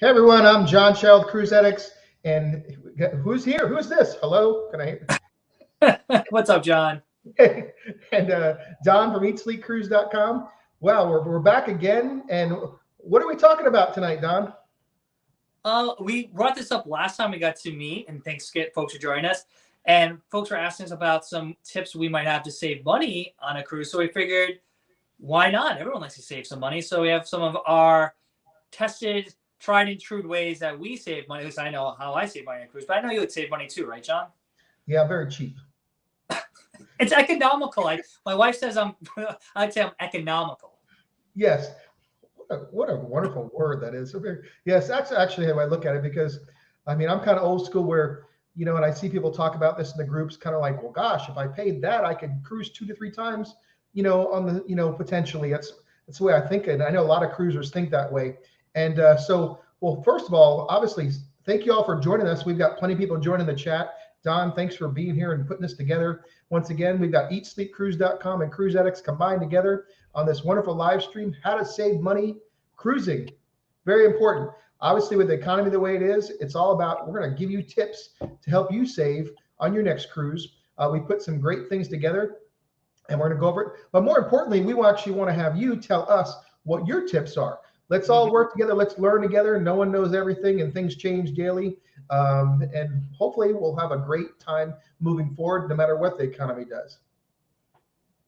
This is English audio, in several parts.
Hey everyone, I'm John Child, Cruise Addicts, and who's here? Who's this? Hello, can I? What's up, John? and Don from EatSleepCruise.com. Wow, we're back again, and what are we talking about tonight, Don? We brought this up last time we got to meet, and thanks, folks, for joining us. And folks were asking us about some tips we might have to save money on a cruise. So we figured, why not? Everyone likes to save some money. So we have some of our tested, tried and true ways that we save money. At least I know how I save money on a cruise, but I know you would save money too, right, John? Yeah, very cheap. It's economical. My wife says I'd say I'm economical. Yes. What a wonderful word that is. So yes, that's actually how I look at it, because I mean, I'm kind of old school where, and I see people talk about this in the groups, kind of like, well, gosh, if I paid that, I could cruise 2 to 3 times, on the, potentially. That's the way I think it. And I know a lot of cruisers think that way. And well, first of all, obviously, thank you all for joining us. We've got plenty of people joining the chat. Don, thanks for being here and putting this together. Once again, we've got EatSleepCruise.com and Cruise Addicts combined together on this wonderful live stream, how to save money cruising. Very important. Obviously, with the economy the way it is, it's all about, we're going to give you tips to help you save on your next cruise. We put some great things together, and we're going to go over it. But more importantly, we actually want to have you tell us what your tips are. Let's all work together. Let's learn together. No one knows everything, and things change daily. And hopefully we'll have a great time moving forward, no matter what the economy does.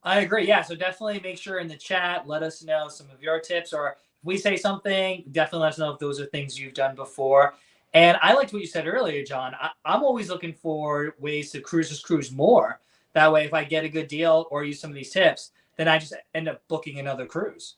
I agree. Yeah. So definitely make sure in the chat, let us know some of your tips, or if we say something, definitely let us know if those are things you've done before. And I liked what you said earlier, John. I'm always looking for ways to cruise more. That way, if I get a good deal or use some of these tips, then I just end up booking another cruise.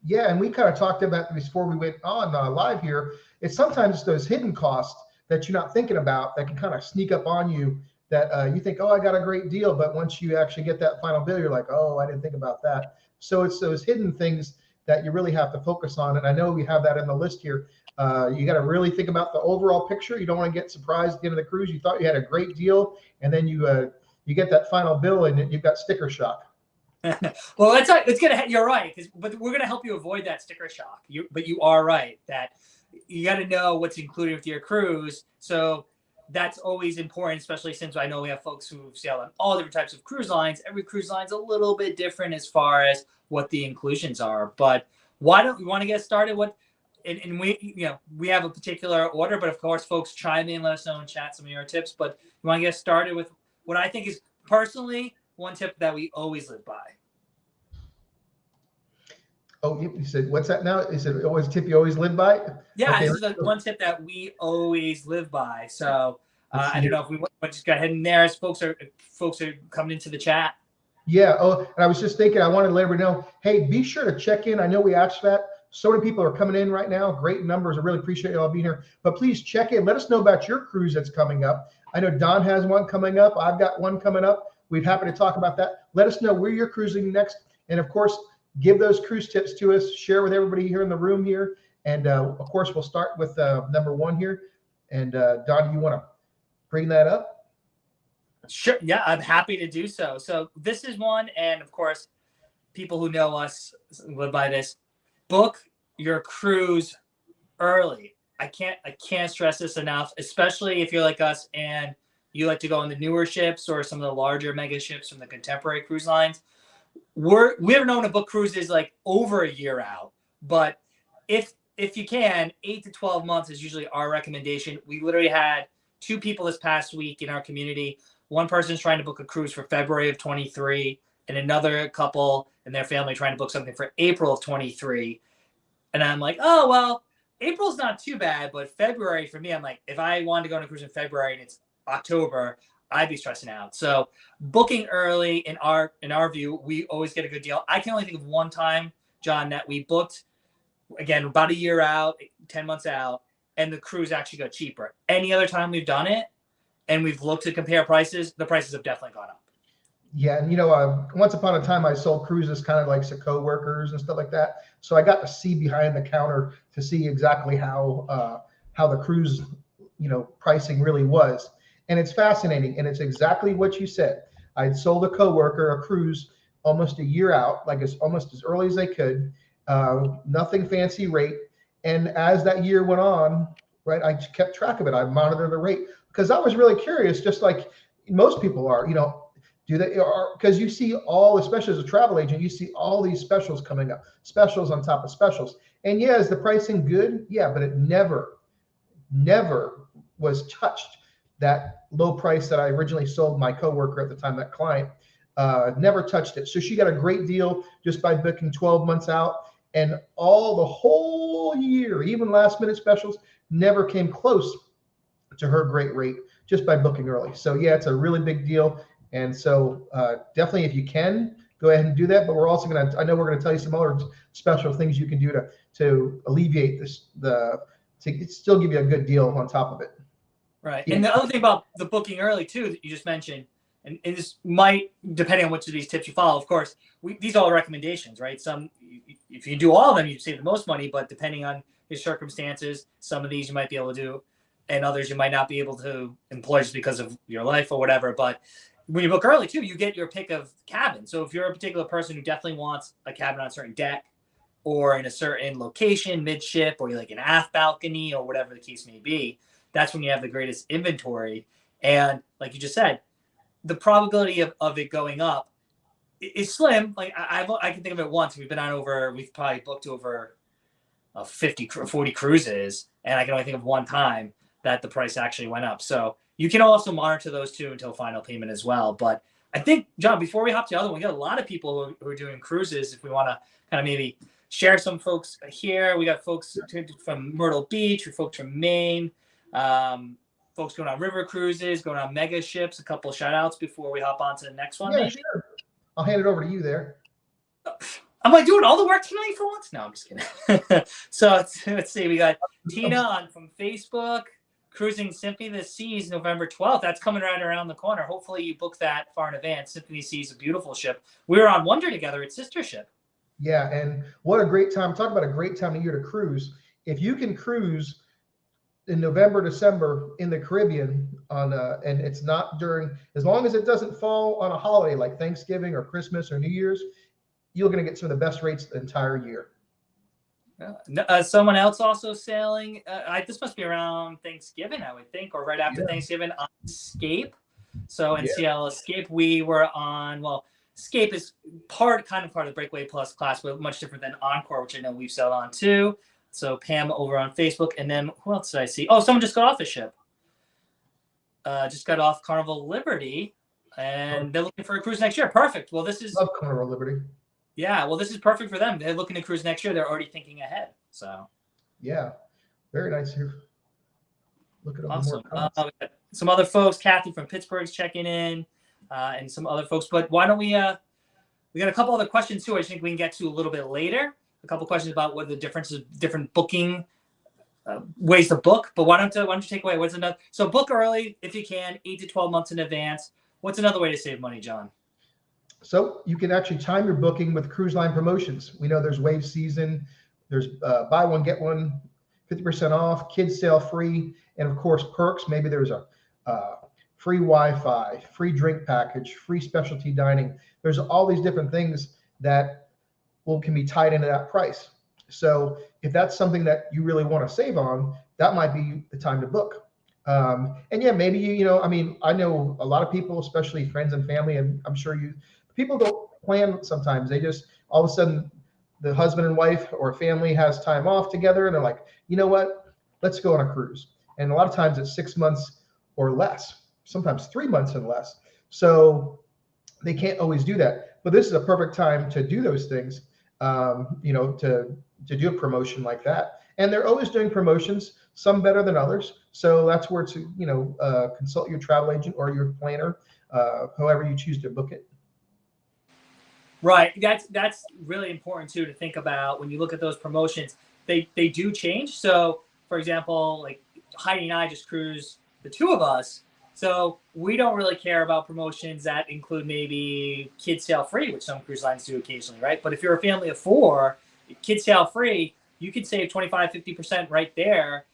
Yeah, and we kind of talked about this before we went on live here. It's sometimes those hidden costs that you're not thinking about that can kind of sneak up on you, that you think, oh, I got a great deal. But once you actually get that final bill, you're like, oh, I didn't think about that. So it's those hidden things that you really have to focus on. And I know we have that in the list here. You got to really think about the overall picture. You don't want to get surprised at the end of the cruise. You thought you had a great deal, and then you get that final bill and you've got sticker shock. Well, you're right, but we're gonna help you avoid that sticker shock. But you are right that you got to know what's included with your cruise. So that's always important, especially since I know we have folks who sail on all different types of cruise lines. Every cruise line's a little bit different as far as what the inclusions are. But why don't we want to get started? And we have a particular order, but of course, folks chime in, let us know in chat some of your tips. But we want to get started with what I think is personally one tip that we always live by. Oh, you said, what's that now? Is it always tip you always live by? Yeah, Okay. this is the one tip that we always live by. So I don't know if we want to just go ahead and there as folks are coming into the chat. Yeah. Oh, and I was just thinking, I wanted to let everybody know, hey, be sure to check in. I know we asked that. So many people are coming in right now. Great numbers. I really appreciate you all being here. But please check in. Let us know about your cruise that's coming up. I know Don has one coming up. I've got one coming up. We'd happy to talk about that. Let us know where you're cruising next. And of course, give those cruise tips to us. Share with everybody here in the room here. And of course, we'll start with number one here. And Don, do you want to bring that up? Sure. Yeah, I'm happy to do so. So this is one. And of course, people who know us live by this. Book your cruise early. I can't stress this enough, especially if you're like us and you like to go on the newer ships or some of the larger mega ships from the contemporary cruise lines. We're known to book cruises like over a year out, but if you can, 8 to 12 months is usually our recommendation. We literally had 2 people this past week in our community. One person's trying to book a cruise for February of 23, and another couple and their family trying to book something for April of 23. And I'm like, oh, well, April's not too bad, but February for me, I'm like, if I wanted to go on a cruise in February and it's October, I'd be stressing out. So booking early in our view, we always get a good deal. I can only think of one time, John, that we booked, again, about a year out, 10 months out, and the cruise actually got cheaper. Any other time we've done it and we've looked to compare prices, the prices have definitely gone up. Yeah, and once upon a time I sold cruises kind of like to co-workers and stuff like that. So I got to see behind the counter to see exactly how the cruise, pricing really was. And it's fascinating. And it's exactly what you said. I'd sold a coworker a cruise almost a year out, like almost as early as they could, nothing fancy rate. And as that year went on, right, I kept track of it. I monitored the rate because I was really curious, just like most people are, do they, because you see all, especially as a travel agent, you see all these specials coming up, specials on top of specials. And yeah, is the pricing good? Yeah, but it never was touched. That low price that I originally sold my coworker at the time, that client, never touched it. So she got a great deal just by booking 12 months out, and the whole year, even last minute specials, never came close to her great rate just by booking early. So yeah, it's a really big deal. And so definitely, if you can, go ahead and do that. But we're also I know we're gonna tell you some other special things you can do to alleviate to still give you a good deal on top of it. Right. Yeah. And the other thing about the booking early too that you just mentioned, and this might, depending on which of these tips you follow, of course, these are all recommendations, right? Some, if you do all of them, you save the most money, but depending on your circumstances, some of these you might be able to do, and others you might not be able to employ just because of your life or whatever. But when you book early too, you get your pick of cabin. So if you're a particular person who definitely wants a cabin on a certain deck or in a certain location, midship, or like an aft balcony or whatever the case may be, that's when you have the greatest inventory. And like you just said, the probability of it going up is slim. Like I can think of it once. We've probably booked over 40 cruises, and I can only think of one time that the price actually went up. So you can also monitor those two until final payment as well. But I think, John, before we hop to the other one, we got a lot of people who are doing cruises. If we want to kind of maybe share some folks here, we got folks from Myrtle Beach, or folks from Maine, folks going on river cruises, going on mega ships. A couple of shout outs before we hop on to the next one. Yeah, maybe. Sure. I'll hand it over to you there. I'm like doing all the work tonight for once. No, I'm just kidding. So let's see. We got Tina from Facebook. Cruising Symphony of the Seas, November 12th. That's coming right around the corner. Hopefully you book that far in advance. Symphony of the Seas is a beautiful ship. We were on Wonder together at Sister Ship. Yeah, and what a great time. Talk about a great time of year to cruise. If you can cruise in November, December in the Caribbean and it's not as long as it doesn't fall on a holiday like Thanksgiving or Christmas or New Year's, you're going to get some of the best rates the entire year. Someone else also sailing. This must be around Thanksgiving, I would think, or right after Thanksgiving on Escape. So NCL Escape, we were on. Well, Escape is kind of part of the Breakaway Plus class, but much different than Encore, which I know we've sailed on too. So Pam over on Facebook, and then who else did I see? Oh, someone just got off a ship. Just got off Carnival Liberty, and they're looking for a cruise next year. Perfect. Well, this is love Carnival Liberty. Yeah, well, this is perfect for them. They're looking to cruise next year. They're already thinking ahead. So, yeah, very nice here. Look at awesome. Some other folks. Kathy from Pittsburgh's checking in, and some other folks. But why don't we got a couple other questions too. I think we can get to a little bit later. A couple questions about what the differences, different booking ways to book. But why don't you take away? What's another? So book early if you can, 8 to 12 months in advance. What's another way to save money, John? So you can actually time your booking with cruise line promotions. We know there's wave season, there's buy one, get one, 50% off, kids sail free, and of course perks. Maybe there's a free Wi-Fi, free drink package, free specialty dining. There's all these different things that can be tied into that price. So if that's something that you really want to save on, that might be the time to book. And yeah, maybe I know a lot of people, especially friends and family, and I'm sure people don't plan sometimes. They just, all of a sudden, the husband and wife or family has time off together, and they're like, you know what, let's go on a cruise. And a lot of times it's 6 months or less, sometimes 3 months and less. So they can't always do that. But this is a perfect time to do those things, to do a promotion like that. And they're always doing promotions, some better than others. So that's where to, consult your travel agent or your planner, however you choose to book it. Right. That's really important too, to think about when you look at those promotions. They do change. So for example, like Heidi and I just cruise, the two of us. So we don't really care about promotions that include maybe kids sail free, which some cruise lines do occasionally, right? But if you're a family of 4, kids sail free, you could save 25-50% right there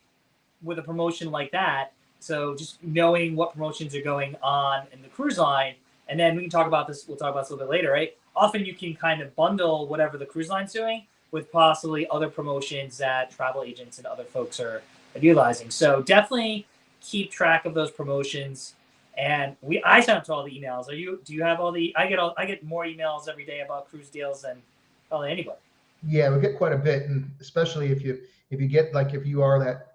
with a promotion like that. So just knowing what promotions are going on in the cruise line, and then we can talk about this. We'll talk about this a little bit later, right? Often you can kind of bundle whatever the cruise line's doing with possibly other promotions that travel agents and other folks are utilizing. So definitely keep track of those promotions. And I sign up to all the emails. Do you have all the, I get more emails every day about cruise deals than probably anybody. Yeah, we get quite a bit, and especially if you get, like, if you are that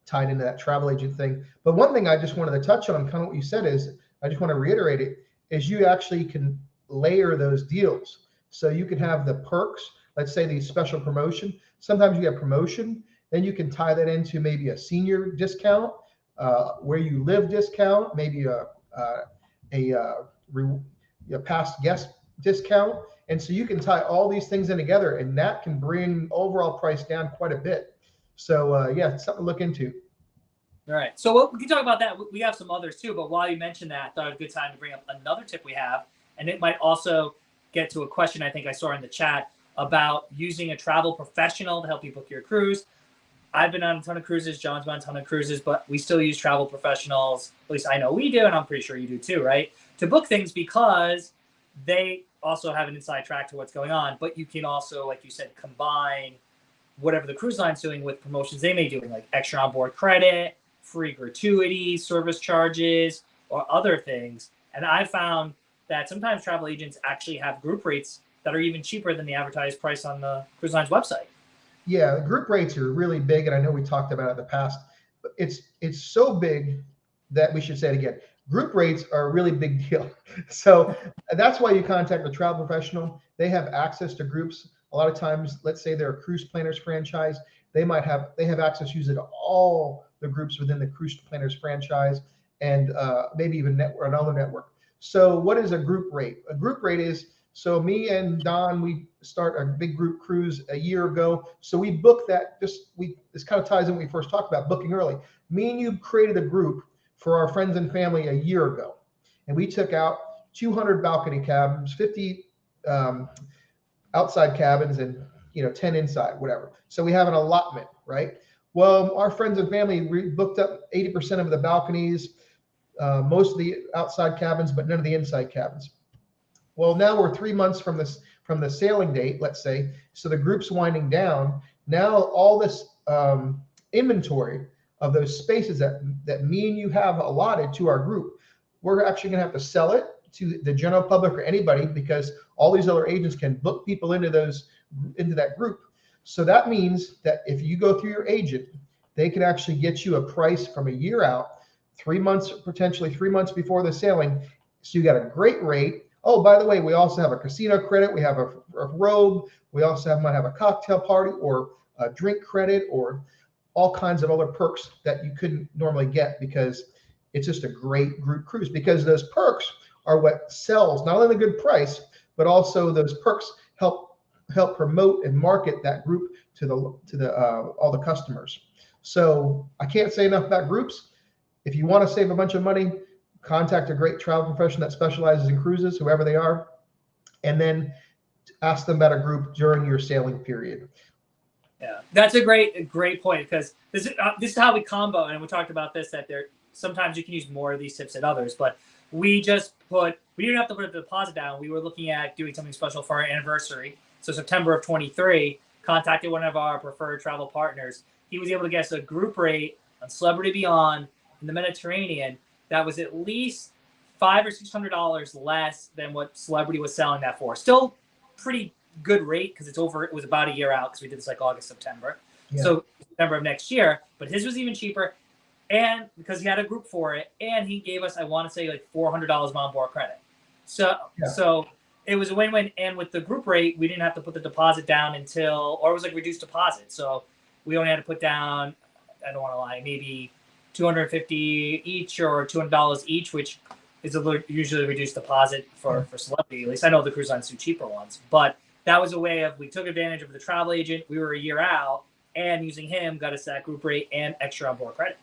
tied into that travel agent thing. But one thing I just wanted to touch on, kind of what you said, is I just want to reiterate it, is you actually can layer those deals. So you can have the perks, let's say the special promotion. Sometimes you get promotion, then you can tie that into maybe a senior discount, where you live discount, maybe a past guest discount. And so you can tie all these things in together, and that can bring overall price down quite a bit. So yeah, it's something to look into. All right. So we can talk about that. We have some others too, but while you mentioned that, I thought it was a good time to bring up another tip we have, and it might also get to a question I think I saw in the chat about using a travel professional to help you book your cruise. I've been on a ton of cruises. John's been on a ton of cruises, but we still use travel professionals. At least I know we do, and I'm pretty sure you do too, right? To book things, because they also have an inside track to what's going on. But you can also, like you said, combine whatever the cruise line's doing with promotions they may be doing, like extra onboard credit, free gratuities, service charges, or other things. And I found that sometimes travel agents actually have group rates that are even cheaper than the advertised price on the cruise line's website. Yeah, the group rates are really big, and I know we talked about it in the past, but it's so big that we should say it again. Group rates are a really big deal. So that's why you contact a travel professional. They have access to groups. A lot of times, let's say they're a cruise planners franchise, they have access usually to all the groups within the cruise planners franchise, and maybe even another network. So what is a group rate? A group rate is, so me and Don, we start a big group cruise a year ago. So we booked that, this kind of ties in when we first talked about booking early. Me and you created a group for our friends and family a year ago. And we took out 200 balcony cabins, 50 outside cabins, and 10 inside, whatever. So we have an allotment, right? Well, our friends and family booked up 80% of the balconies, most of the outside cabins, but none of the inside cabins. Well, now we're 3 months from the sailing date, let's say. So the group's winding down. Now all this inventory of those spaces that me and you have allotted to our group, we're actually going to have to sell it to the general public or anybody, because all these other agents can book people into that group. So that means that if you go through your agent, they can actually get you a price from a year out, 3 months, potentially 3 months before the sailing. So you got a great rate. Oh, by the way, we also have a casino credit. We have a robe. We also might have a cocktail party or a drink credit, or all kinds of other perks that you couldn't normally get, because it's just a great group cruise. Because those perks are what sells not only the good price, but also those perks help promote and market that group to the all the customers. So I can't say enough about groups. If you want to save a bunch of money, contact a great travel professional that specializes in cruises, whoever they are, and then ask them about a group during your sailing period. Yeah, that's a great point, because this is how we combo, and we talked about this, that sometimes you can use more of these tips than others, but we didn't have to put a deposit down. We were looking at doing something special for our anniversary. So September of 23, contacted one of our preferred travel partners. He was able to get us a group rate on Celebrity Beyond in the Mediterranean that was at least $500 or $600 less than what Celebrity was selling that for. Still pretty good rate, because it was about a year out, because we did this like August, September. Yeah. So September of next year, but his was even cheaper, and because he had a group for it, and he gave us, I want to say, like $400 of onboard credit. So it was a win-win. And with the group rate, we didn't have to put the deposit down or it was like reduced deposit. So we only had to put down, I don't want to lie, maybe $250 each or $200 each, which is usually reduced deposit for Celebrity. At least I know the cruise lines do cheaper ones. But that was a way of, we took advantage of the travel agent. We were a year out, and using him got us that group rate and extra onboard credit.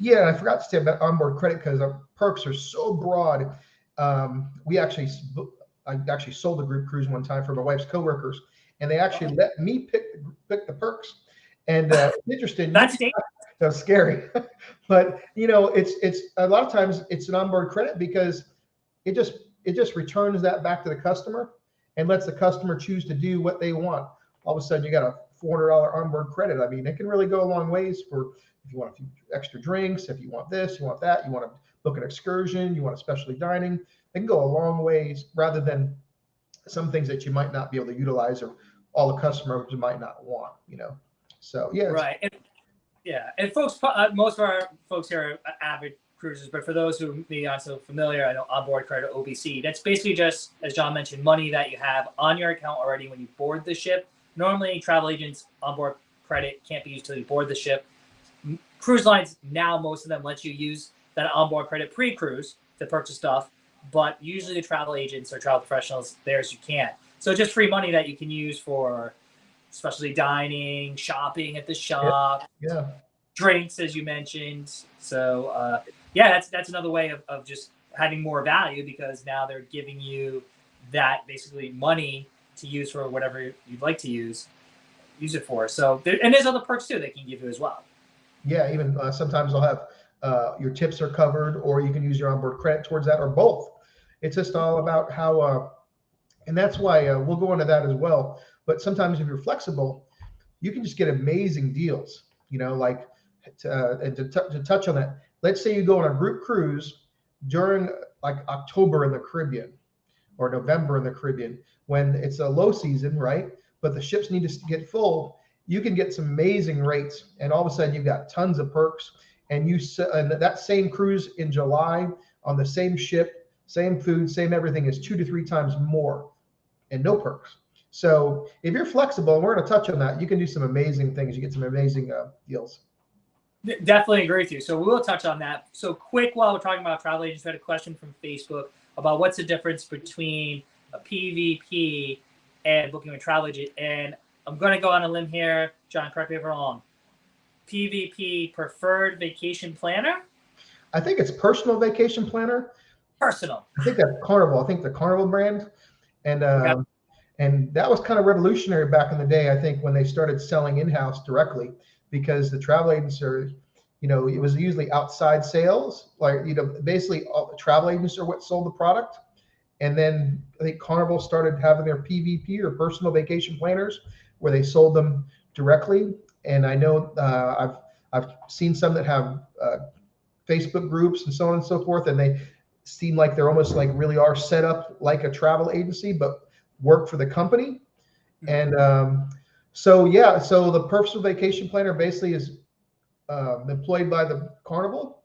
Yeah, I forgot to say about onboard credit, because our perks are so broad. I actually sold a group cruise one time for my wife's coworkers, and they actually let me pick the perks. And it's interesting. That's scary, but it's a lot of times it's an onboard credit, because it just returns that back to the customer and lets the customer choose to do what they want. all of a sudden you got a $400 onboard credit. I mean, it can really go a long ways for if you want a few extra drinks, if you want this, you want that, you want to book an excursion, you want a specialty dining. It can go a long ways rather than some things that you might not be able to utilize or all the customers might not want, So yeah, right. And folks, most of our folks here are avid cruisers, but for those who may not so familiar, I know onboard credit, OBC, that's basically just, as John mentioned, money that you have on your account already when you board the ship. Normally, travel agents onboard credit can't be used until you board the ship. Cruise lines now, most of them let you use that onboard credit pre-cruise to purchase stuff, but usually the travel agents or travel professionals, theirs you can't. So just free money that you can use for especially dining, shopping at the shop, yeah. drinks, as you mentioned. So yeah, that's another way of just having more value, because now they're giving you that basically money to use for whatever you'd like to use it for. So and there's other perks too they can give you as well. Yeah, even sometimes they'll have your tips are covered, or you can use your onboard credit towards that, or both. It's just all about how, and that's why we'll go into that as well. But sometimes if you're flexible, you can just get amazing deals, like to touch on that. Let's say you go on a group cruise during like October in the Caribbean or November in the Caribbean, when it's a low season, right? But the ships need to get full. You can get some amazing rates, and all of a sudden you've got tons of perks. And and that same cruise in July on the same ship, same food, same everything is 2 to 3 times more, and no perks. So if you're flexible, and we're going to touch on that, you can do some amazing things. You get some amazing deals. Definitely agree with you. So we will touch on that. So quick, while we're talking about travel agents, we had a question from Facebook about what's the difference between a PVP and booking a travel agent. And I'm going to go on a limb here. John, correct me if I'm wrong. PVP, preferred vacation planner? I think it's personal vacation planner. Personal. I think that's Carnival. I think the Carnival brand. And Okay. and that was kind of revolutionary back in the day, I think, when they started selling in-house directly, because the travel agents are, it was usually outside sales, like, basically all the travel agents are what sold the product. And then I think Carnival started having their PVP or personal vacation planners where they sold them directly. And I know I've seen some that have Facebook groups and so on and so forth, and they seem like they're almost like really are set up like a travel agency, but work for the company. And so the personal vacation planner basically is employed by the Carnival.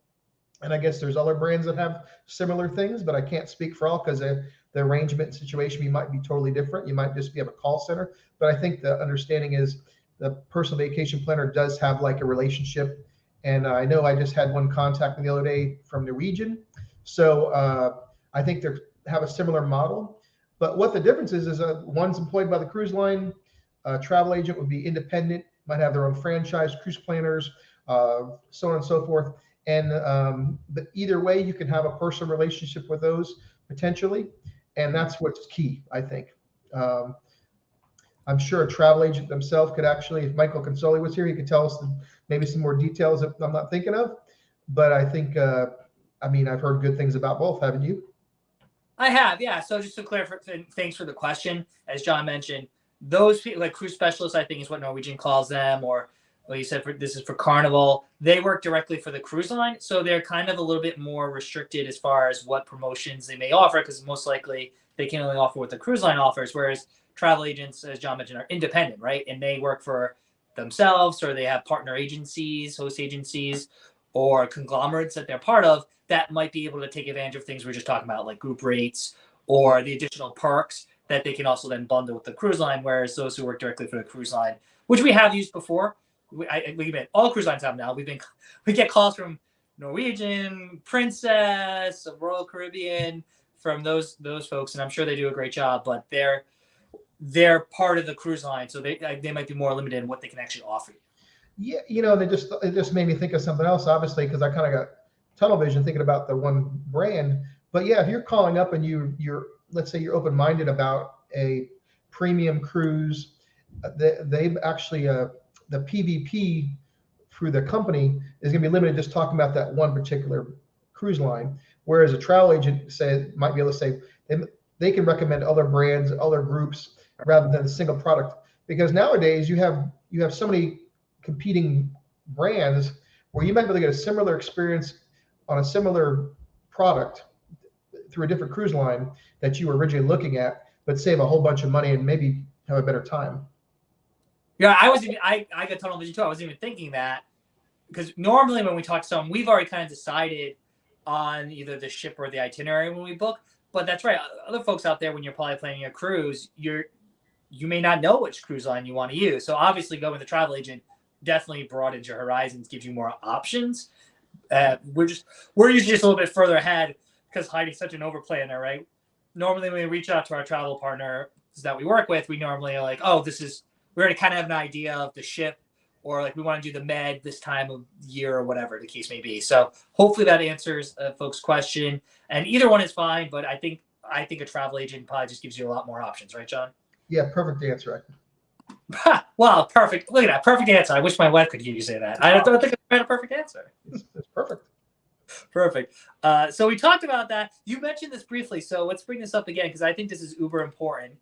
And I guess there's other brands that have similar things, but I can't speak for all, because the arrangement situation, you might be totally different. You might just be have a call center. But I think the understanding is the personal vacation planner does have like a relationship. And I know I just had one contact me the other day from Norwegian. So I think they have a similar model. But what the difference is one's employed by the cruise line. Travel agent would be independent, might have their own franchise, cruise planners, so on and so forth. And but either way, you can have a personal relationship with those potentially, and that's what's key, I think. I'm sure a travel agent themselves could actually, if Michael Consoli was here, he could tell us maybe some more details that I'm not thinking of. But I think, I've heard good things about both, haven't you? I have, yeah. So just to clarify, thanks for the question. As John mentioned, those people, like cruise specialists, I think is what Norwegian calls them, or well, you said this is for Carnival. They work directly for the cruise line, so they're kind of a little bit more restricted as far as what promotions they may offer, because most likely they can only offer what the cruise line offers, whereas travel agents, as John mentioned, are independent, right? And they work for themselves, or they have partner agencies, host agencies, or conglomerates that they're part of that might be able to take advantage of things we're just talking about, like group rates or the additional perks that they can also then bundle with the cruise line. Whereas those who work directly for the cruise line, which we have used before, all cruise lines have now. We get calls from Norwegian, Princess, Royal Caribbean, from those folks, and I'm sure they do a great job. But they're part of the cruise line, so they might be more limited in what they can actually offer you. Yeah, it just made me think of something else, obviously, because I kind of got tunnel vision thinking about the one brand. But yeah, if you're calling up and you're let's say you're open-minded about a premium cruise, they've actually the PVP through the company is going to be limited just talking about that one particular cruise line, whereas a travel agent might be able to say they can recommend other brands, other groups, rather than a single product. because nowadays you have so many competing brands where you might be able to get a similar experience on a similar product through a different cruise line that you were originally looking at, but save a whole bunch of money and maybe have a better time. Yeah, I got tunnel vision too. I wasn't even thinking that, because normally when we talk to someone, we've already kind of decided on either the ship or the itinerary when we book. But that's right. Other folks out there, when you're probably planning a cruise, you may not know which cruise line you want to use. So obviously, going with a travel agent definitely broadens your horizons, gives you more options. We're usually just a little bit further ahead because Heidi's such an overplanner, right? Normally, when we reach out to our travel partner that we work with, we normally are like, oh, we already kind of have an idea of the ship, or like we want to do the med this time of year or whatever the case may be. So hopefully that answers folks' question. And either one is fine, but I think a travel agent probably just gives you a lot more options, right, John? Yeah, perfect answer. Wow, perfect. Look at that. Perfect answer. I wish my wife could hear you say that. I don't think I had a perfect answer. It's perfect. Perfect. So we talked about that. You mentioned this briefly, so let's bring this up again because I think this is uber important,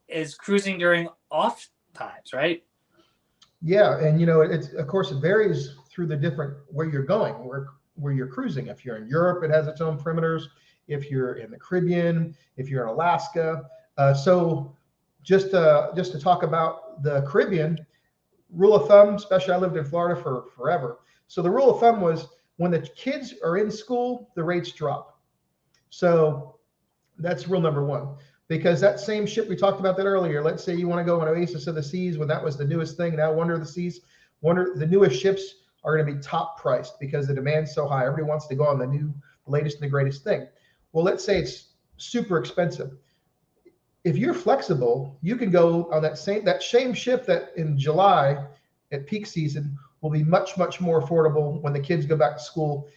is cruising during off times, right? Yeah, and it's of course it varies through the different where you're going, where you're cruising. If you're in Europe, it has its own perimeters. If you're in the Caribbean, if you're in Alaska, so just to talk about the Caribbean, rule of thumb, especially I lived in Florida for forever. So the rule of thumb was when the kids are in school, the rates drop. So that's rule number one. Because that same ship, we talked about that earlier. Let's say you want to go on Oasis of the Seas when that was the newest thing. Now Wonder of the Seas, the newest ships are going to be top priced because the demand's so high. Everybody wants to go on the latest and the greatest thing. Well, let's say it's super expensive. If you're flexible, you can go on that same ship that in July at peak season will be much, much more affordable when the kids go back to school,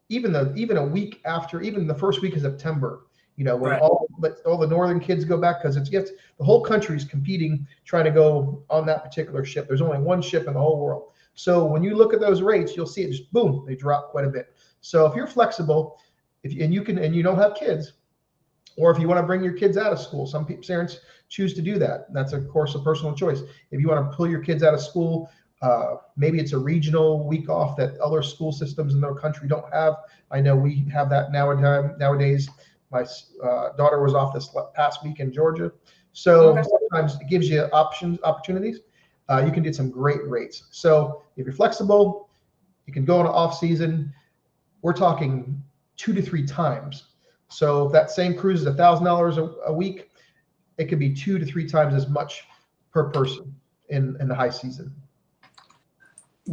even a week after, even the first week of September. When right. all the northern kids go back, because the whole country's competing, trying to go on that particular ship. There's only one ship in the whole world. So when you look at those rates, you'll see it just boom, they drop quite a bit. So if you're flexible, and you don't have kids, or if you want to bring your kids out of school, some parents choose to do that. That's of course a personal choice. If you want to pull your kids out of school, maybe it's a regional week off that other school systems in their country don't have. I know we have that nowadays. My daughter was off this past week in Georgia. So sometimes it gives you opportunities. You can get some great rates. So if you're flexible, you can go on an off season. We're talking 2 to 3 times. So if that same cruise is $1,000 a week, it could be 2 to 3 times as much per person in the high season.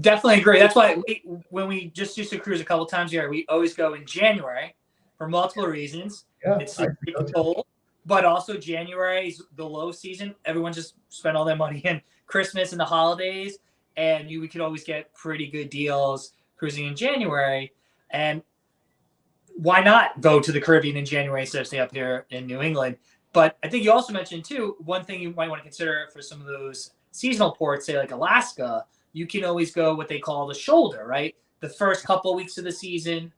Definitely agree. That's why when we just used to cruise a couple times a year, we always go in January for multiple reasons. Yeah, it's cold, but also January is the low season. Everyone just spent all their money in Christmas and the holidays, and we could always get pretty good deals cruising in January. And why not go to the Caribbean in January instead of stay up here in New England? But I think you also mentioned too, one thing you might want to consider for some of those seasonal ports, say like Alaska, you can always go what they call the shoulder, right? The first couple of weeks of the season,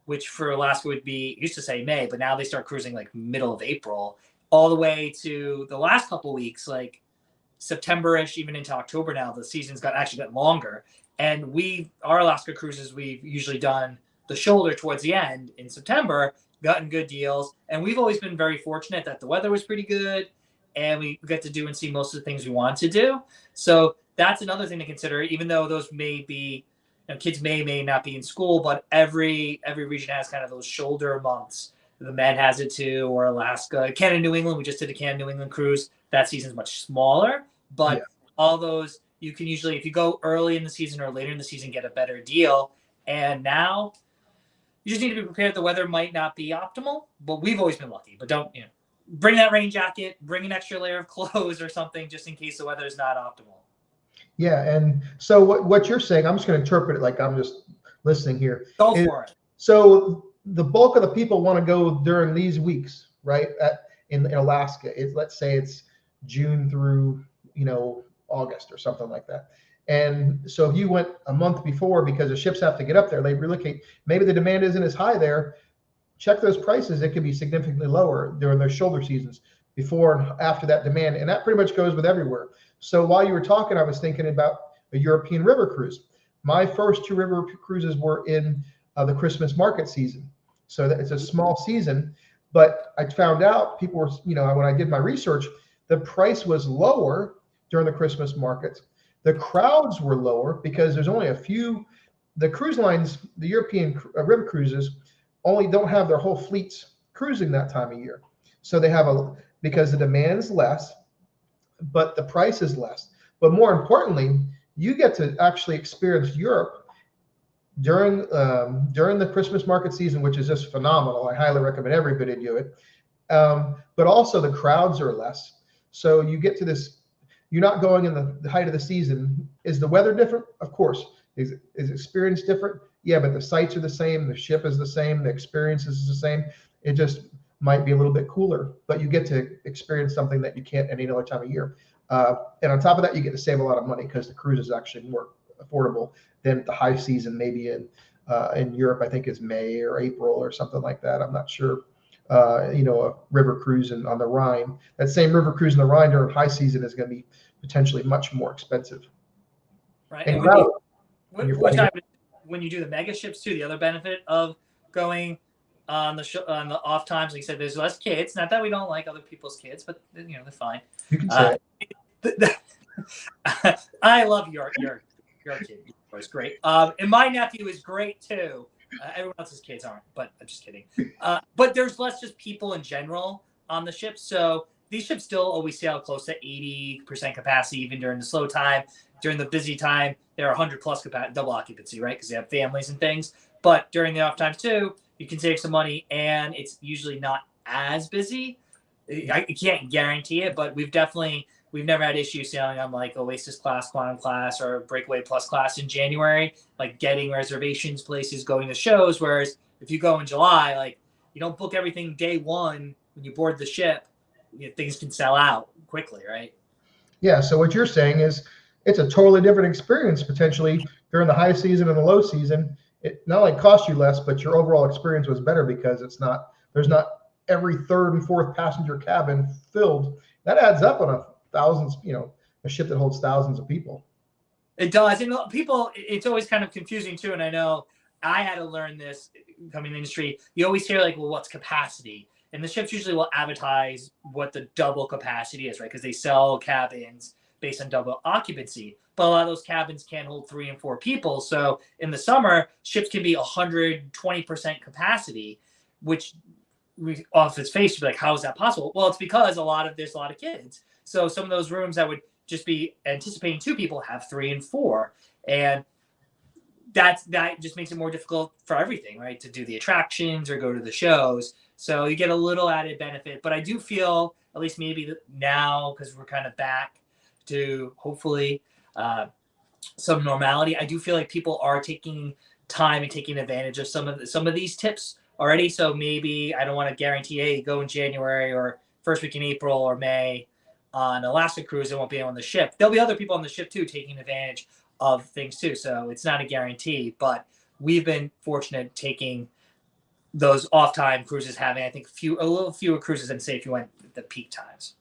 which for Alaska would be, used to say May, but now they start cruising like middle of April, all the way to the last couple of weeks, like September-ish, even into October now. The season's actually gotten longer. And our Alaska cruises, we've usually done the shoulder towards the end in September, gotten good deals. And we've always been very fortunate that the weather was pretty good and we get to do and see most of the things we want to do. So that's another thing to consider, even though those may be, kids may not be in school, but every region has kind of those shoulder months. The Med has it too, or Alaska. Canada, New England, we just did a Canada, New England cruise. That season's much smaller, but all those, you can usually, if you go early in the season or later in the season, get a better deal. And now you just need to be prepared. The weather might not be optimal, but we've always been lucky. But don't, bring that rain jacket, bring an extra layer of clothes or something just in case the weather is not optimal. Yeah, and so what you're saying, I'm just going to interpret it like I'm just listening here. Go for it. So the bulk of the people want to go during these weeks, right? In Alaska, let's say it's June through August or something like that. And so if you went a month before, because the ships have to get up there, they relocate. Maybe the demand isn't as high there. Check those prices; it could be significantly lower during those shoulder seasons before and after that demand. And that pretty much goes with everywhere. So while you were talking, I was thinking about a European river cruise. My first 2 river cruises were in the Christmas market season. So that it's a small season, but I found out people were, when I did my research, the price was lower during the Christmas markets. The crowds were lower because there's only a few. The cruise lines, the European river cruises, only don't have their whole fleets cruising that time of year. So they have because the demand is less, but the price is less. But more importantly, you get to actually experience Europe during the Christmas market season, which is just phenomenal. I highly recommend everybody do it. But also the crowds are less. So you get to this, you're not going in the height of the season. Is the weather different? Of course. Is experience different? Yeah, but the sights are the same. The ship is the same. The experience is the same. It just might be a little bit cooler, but you get to experience something that you can't any other time of year. And on top of that, you get to save a lot of money because the cruise is actually more affordable than the high season, maybe in Europe. I think is May or April or something like that. I'm not sure. A river cruise on the Rhine, that same river cruise in the Rhine during high season is going to be potentially much more expensive. Right. And when you do the mega ships too, the other benefit of going on the off times, like you said, there's less kids. Not that we don't like other people's kids, but they're fine. You can say it. I love your kid. It's great. And my nephew is great too. Everyone else's kids aren't, but I'm just kidding. But there's less just people in general on the ship. So these ships still always sail close to 80% capacity, even during the slow time. During the busy time, they're 100 plus double occupancy, right? Because they have families and things. But during the off times too, you can save some money, and it's usually not as busy. I can't guarantee it, but we've never had issues sailing on like Oasis class, Quantum class, or Breakaway Plus class in January, like getting reservations, places, going to shows. Whereas if you go in July, like you don't book everything day one when you board the ship, things can sell out quickly, right? Yeah. So what you're saying is it's a totally different experience potentially during the high season and the low season. It not only costs you less, but your overall experience was better because there's not every third and fourth passenger cabin filled. That adds up on a ship that holds thousands of people. It does. And people, it's always kind of confusing too. And I know I had to learn this coming in the industry. You always hear like, well, what's capacity? And the ships usually will advertise what the double capacity is, right? Because they sell cabins based on double occupancy. But a lot of those cabins can't hold 3 and 4 people. So in the summer, ships can be 120% capacity, which off its face, you'd be like, how is that possible? Well, it's because there's a lot of kids. So some of those rooms that would just be anticipating 2 people have 3 and 4. And that just makes it more difficult for everything, right? To do the attractions or go to the shows. So you get a little added benefit. But I do feel, at least maybe now, because we're kind of back to hopefully some normality, I do feel like people are taking time and taking advantage of some of these tips already. So maybe I don't want to guarantee, hey, go in January or first week in April or May on Alaska cruise. It won't be on the ship. There'll be other people on the ship too taking advantage of things too. So it's not a guarantee, but we've been fortunate taking those off time cruises, having I think a little fewer cruises than say if you went at the peak times.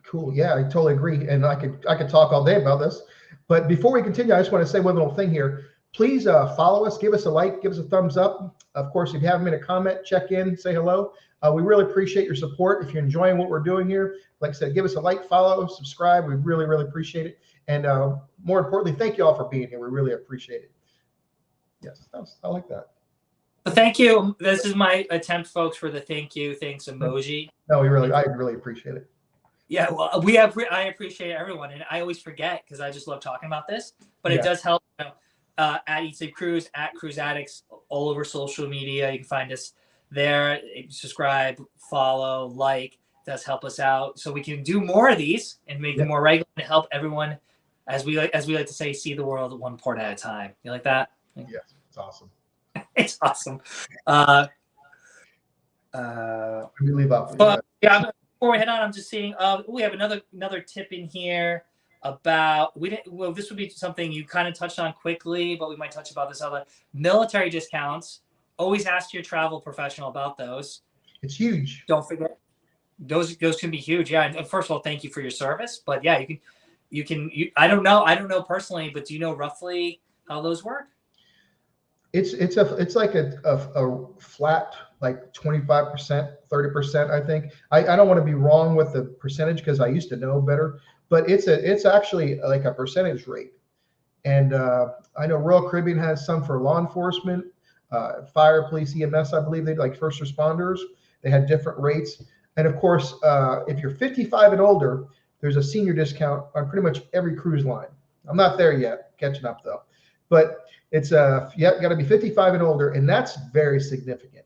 Cool. Yeah, I totally agree. And I could talk all day about this. But before we continue, I just want to say one little thing here. Please follow us, give us a like, give us a thumbs up. Of course, if you haven't made a comment, check in, say hello. We really appreciate your support. If you're enjoying what we're doing here, like I said, give us a like, follow, subscribe. We really, really appreciate it. And more importantly, thank you all for being here. We really appreciate it. Yes, I like that. But thank you. This is my attempt, folks, for the thanks emoji. No, I really appreciate it. Yeah, well, I appreciate everyone, and I always forget because I just love talking about this. But it does help. At Eat Sleep Cruise, at Cruise Addicts, all over social media. You can find us there. Subscribe, follow, like. It does help us out, so we can do more of these and make them more regular and help everyone, as we like to say, see the world one port at a time. You like that? Yes, it's awesome. It's awesome. We leave off. Yeah. Before we head on, I'm just seeing. We have another tip in here about this would be something you kind of touched on quickly, but we might touch about this other military discounts. Always ask your travel professional about those. It's huge. Don't forget. those can be huge. Yeah. And first of all, thank you for your service. But yeah, I don't know personally, but do you know roughly how those work? It's like a flat like 25%, 30%, I think. I don't want to be wrong with the percentage because I used to know better, but it's actually like a percentage rate. And I know Royal Caribbean has some for law enforcement, fire, police, EMS. I believe they like first responders. They had different rates. And of course, if you're 55 and older, there's a senior discount on pretty much every cruise line. I'm not there yet, catching up though. But it's you got to be 55 and older, and that's very significant.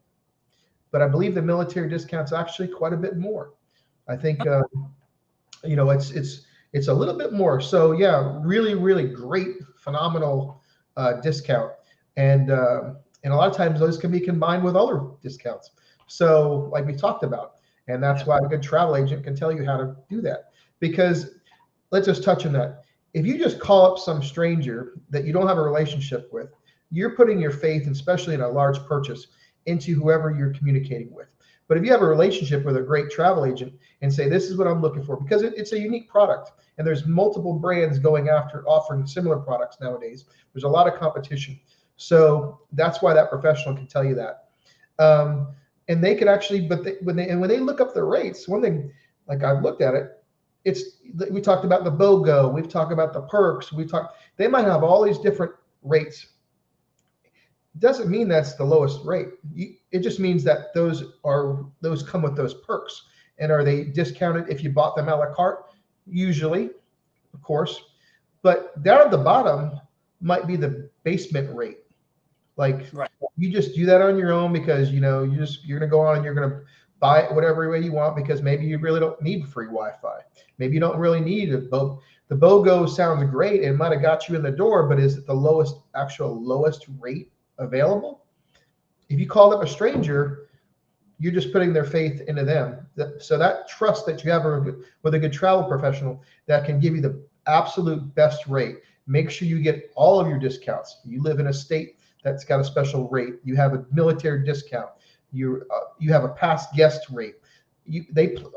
But I believe the military discount's actually quite a bit more. I think it's a little bit more. So yeah, really, really great, phenomenal discount, and a lot of times those can be combined with other discounts. So like we talked about, and that's why a good travel agent can tell you how to do that. Because let's just touch on that. If you just call up some stranger that you don't have a relationship with, you're putting your faith, especially in a large purchase, into whoever you're communicating with. But if you have a relationship with a great travel agent and say, this is what I'm looking for, because it's a unique product and there's multiple brands going after offering similar products nowadays. There's a lot of competition. So that's why that professional can tell you that. And they can actually, but when they look up the rates, one thing, like I've looked at it, we talked about the BOGO, we've talked about the perks, they might have all these different rates. Doesn't mean that's the lowest rate. It just means that those come with those perks. And are they discounted if you bought them a la carte? Usually, of course. But down at the bottom might be the basement rate. Like you just do that on your own because you're gonna go on and you're gonna buy it whatever way you want because maybe you really don't need free Wi-Fi. Maybe you don't really need it. The BOGO sounds great. It might have got you in the door, but is it the lowest rate available? If you call up a stranger, you're just putting their faith into them. So that trust that you have with a good travel professional that can give you the absolute best rate. Make sure you get all of your discounts. You live in a state that's got a special rate. You have a military discount. You have a past guest rate.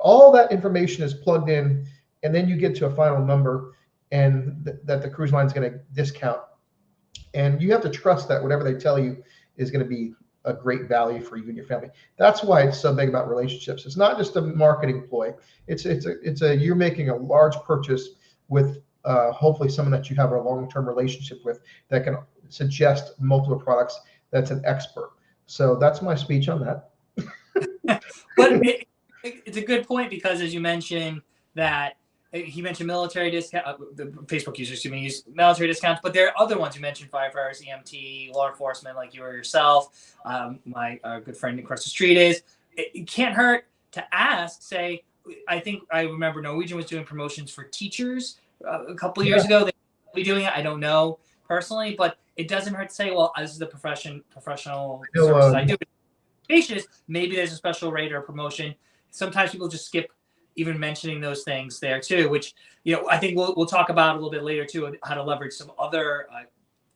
All that information is plugged in, and then you get to a final number, and that the cruise line is going to discount. And you have to trust that whatever they tell you is going to be a great value for you and your family. That's why it's so big about relationships. It's not just a marketing ploy. You're making a large purchase with hopefully someone that you have a long-term relationship with that can suggest multiple products. That's an expert. So that's my speech on that. But it's a good point because as you mentioned that he mentioned military discount, the Facebook users use military discounts, but there are other ones you mentioned: firefighters, EMT, law enforcement, like you or yourself. My good friend across the street is. It can't hurt to ask. Say, I think I remember Norwegian was doing promotions for teachers a couple of years ago. They will be doing it. I don't know personally, but it doesn't hurt to say, well, this is the professional services I do. Maybe there's a special rate or promotion. Sometimes people just skip even mentioning those things there too, which I think we'll talk about a little bit later too, how to leverage some other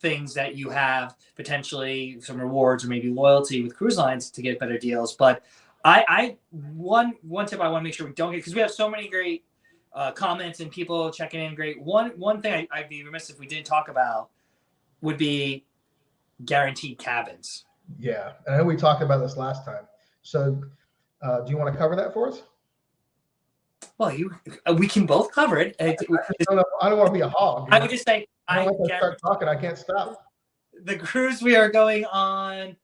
things that you have, potentially some rewards or maybe loyalty with cruise lines to get better deals. But one tip I want to make sure we don't get, because we have so many great comments and people checking in. Great. One thing I'd be remiss if we didn't talk about would be guaranteed cabins. Yeah, I know we talked about this last time. So, do you want to cover that for us? Well, we can both cover it. I don't want to be a hog. I would just say, I start talking, I can't stop. The cruise we are going on,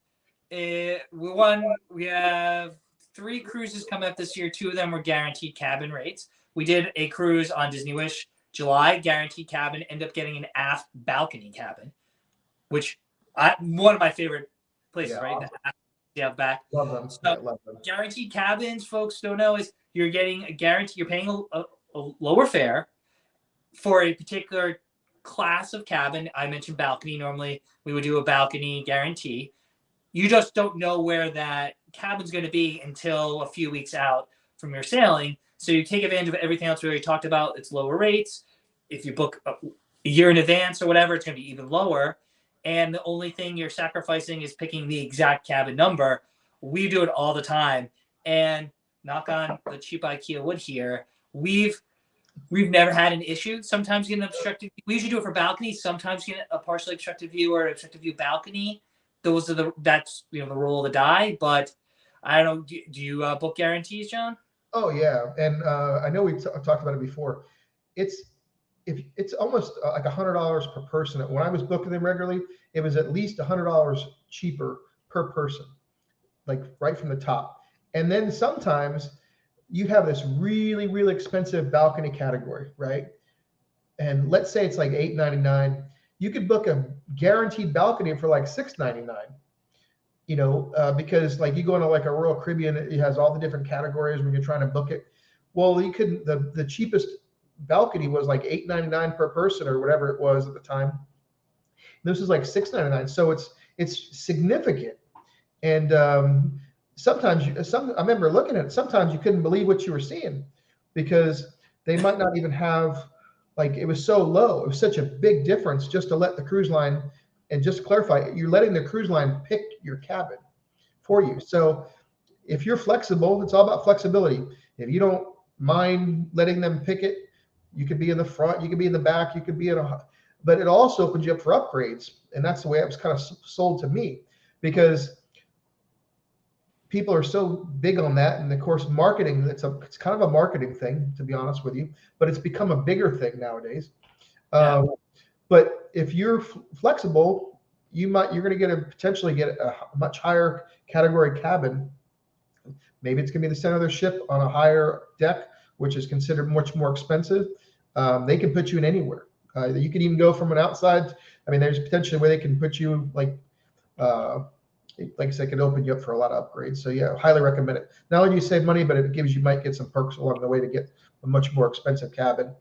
we have 3 cruises coming up this year. 2 of them were guaranteed cabin rates. We did a cruise on Disney Wish, July, guaranteed cabin, ended up getting an aft balcony cabin, which one of my favorite places, right? Awesome. Yeah, back. Love them. So, love them. Guaranteed cabins, folks don't know, is you're getting a guarantee. You're paying a lower fare for a particular class of cabin. I mentioned balcony. Normally, we would do a balcony guarantee. You just don't know where that cabin's going to be until a few weeks out from your sailing. So you take advantage of everything else we already talked about. It's lower rates. If you book a year in advance or whatever, it's going to be even lower. And the only thing you're sacrificing is picking the exact cabin number. We do it all the time. And knock on the cheap IKEA wood here, we've never had an issue. Sometimes you get an obstructed. We usually do it for balconies. Sometimes you get a partially obstructed view or obstructed view balcony. That's the roll of the die. But I don't know. Do you book guarantees, John? Oh yeah, and I know we've talked about it before. It's almost like $100 per person. When I was booking them regularly, it was at least $100 cheaper per person, like right from the top. And then sometimes you have this really, really expensive balcony category, right? And let's say it's like $8.99. You could book a guaranteed balcony for like $6.99. Because like you go into like a Royal Caribbean, it has all the different categories when you're trying to book it. Well, you couldn't. The cheapest balcony was like $8.99 per person or whatever it was at the time. This is like $6.99, so it's significant. And sometimes I remember looking at it. Sometimes you couldn't believe what you were seeing because they might not even have, like, it was so low. It was such a big difference just to let the cruise line. And just to clarify, you're letting the cruise line pick your cabin for you. So if you're flexible, it's all about flexibility. If you don't mind letting them pick it, you could be in the front, you could be in the back, you could be but it also opens you up for upgrades. And that's the way it was kind of sold to me, because people are so big on that. And of course, marketing, it's kind of a marketing thing, to be honest with you, but it's become a bigger thing nowadays. Yeah. But if you're flexible, you're going to potentially get a much higher category cabin. Maybe it's going to be the center of the ship on a higher deck, which is considered much more expensive. They can put you in anywhere. You can even go from an outside. I mean, there's potentially where they can put you like I said, can open you up for a lot of upgrades. So yeah, highly recommend it. Not only do you save money, but it might get some perks along the way to get a much more expensive cabin,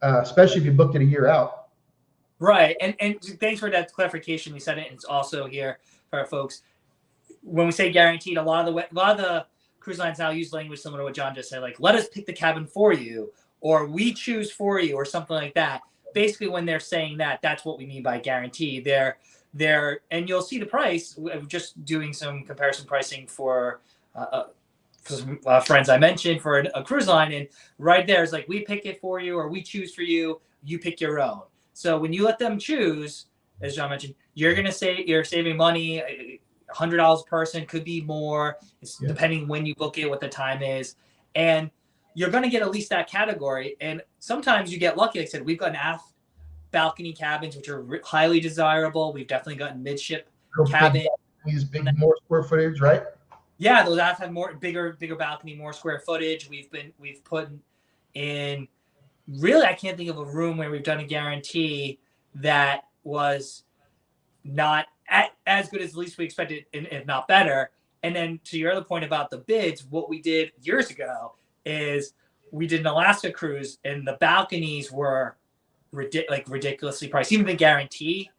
especially if you booked it a year out. Right. And thanks for that clarification. You said it. And it's also here for our folks. When we say guaranteed, a lot of the cruise lines now use language similar to what John just said, like, let us pick the cabin for you, or we choose for you, or something like that. Basically, when they're saying that, that's what we mean by guarantee. And you'll see the price. I'm just doing some comparison pricing for some friends I mentioned for a cruise line, and right there is like, we pick it for you, or we choose for you. You pick your own. So when you let them choose, as John mentioned, you're saving money. $100 a person, could be more. It's depending when you book it, what the time is, and you're going to get at least that category. And sometimes you get lucky. Like I said, we've got aft balcony cabins, which are highly desirable. We've definitely gotten midship cabins. These big, more square footage, right? Yeah, those aft have bigger balcony, more square footage. We've put in. Really, I can't think of a room where we've done a guarantee that was not as good as the least we expected, if not better. And then to your other point about the bids, what we did years ago is we did an Alaska cruise, and the balconies were ridiculously priced. Even the guarantee,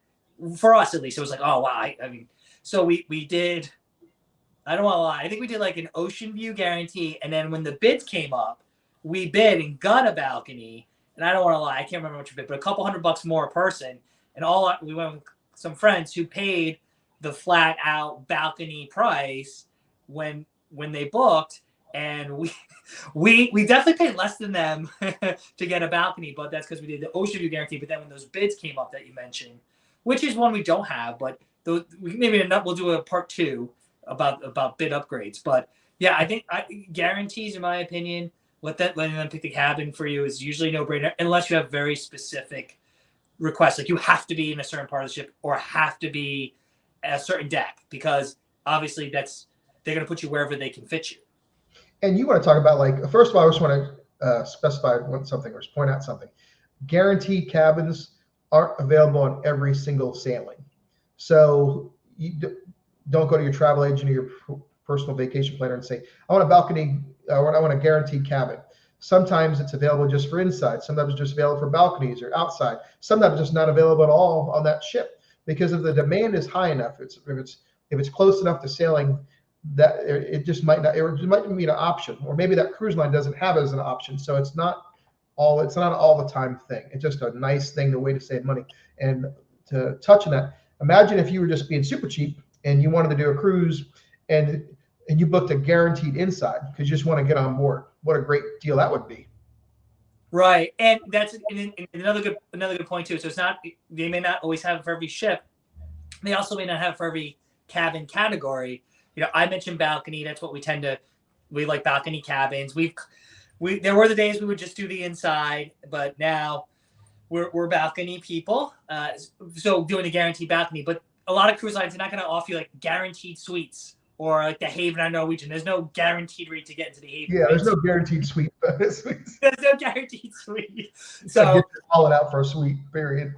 for us at least, it was like, oh wow. I mean, so we did. I don't want to lie. I think we did like an ocean view guarantee, and then when the bids came up, we bid and got a balcony, and I don't want to lie, I can't remember what you bid, but a couple $100 more a person. And we went with some friends who paid the flat out balcony price when they booked, and we definitely paid less than them to get a balcony, but that's because we did the ocean view guarantee. But then when those bids came up that you mentioned, which is one we don't have, but we'll do a part 2 about bid upgrades. But yeah, I think guarantees, in my opinion, letting them pick the cabin for you is usually no brainer, unless you have very specific requests. Like, you have to be in a certain part of the ship or have to be at a certain deck, because obviously they're going to put you wherever they can fit you. And you want to talk about, like, first of all, I just want to specify something or point out something. Guaranteed cabins aren't available on every single sailing. So you don't go to your travel agent or your personal vacation planner and say, I want a balcony, I want a guaranteed cabin. Sometimes it's available just for inside. Sometimes it's just available for balconies or outside. Sometimes it's just not available at all on that ship, because if the demand is high enough, if it's close enough to sailing, that it just might not. It might be an option, or maybe that cruise line doesn't have it as an option. So it's not all the time thing. It's just a nice thing, the way to save money. And to touch on that, imagine if you were just being super cheap and you wanted to do a cruise, and and you booked a guaranteed inside because you just want to get on board. What a great deal that would be. Right, and that's another good point too. So it's not, they may not always have it for every ship. They also may not have it for every cabin category. I mentioned balcony. That's what we like balcony cabins. There were the days we would just do the inside, but now we're balcony people. So doing a guaranteed balcony, but a lot of cruise lines are not going to offer you like guaranteed suites. Or like the Haven on Norwegian. There's no guaranteed rate to get into the Haven. Yeah, there's no guaranteed suite. There's no guaranteed suite. So get calling out for a suite, period.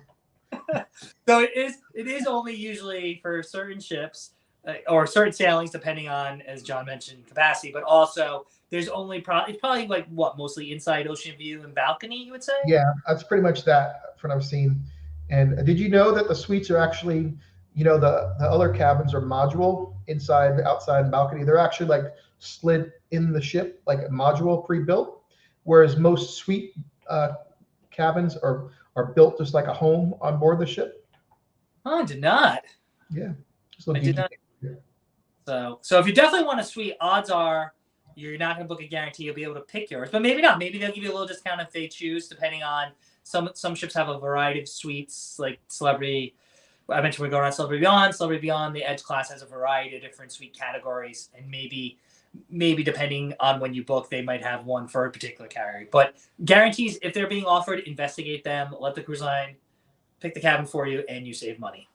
So it is only usually for certain ships or certain sailings, depending on, as John mentioned, capacity. But also, there's only it's probably like mostly inside ocean view and balcony. You would say? Yeah, that's pretty much that from what I've seen. And did you know that the suites are actually, the other cabins are module inside, outside, and balcony. They're actually like slid in the ship, like a module pre-built, whereas most suite cabins are built just like a home on board the ship. Oh, I did not. Yeah, I did not. So if you definitely want a suite, odds are you're not going to book a guarantee. You'll be able to pick yours, but maybe not. Maybe they'll give you a little discount if they choose, depending on some ships have a variety of suites, like Celebrity. I mentioned we're going on Celebrity Beyond. Celebrity Beyond, the Edge class has a variety of different suite categories, and maybe depending on when you book, they might have one for a particular category. But guarantees, if they're being offered, investigate them. Let the cruise line pick the cabin for you, and you save money.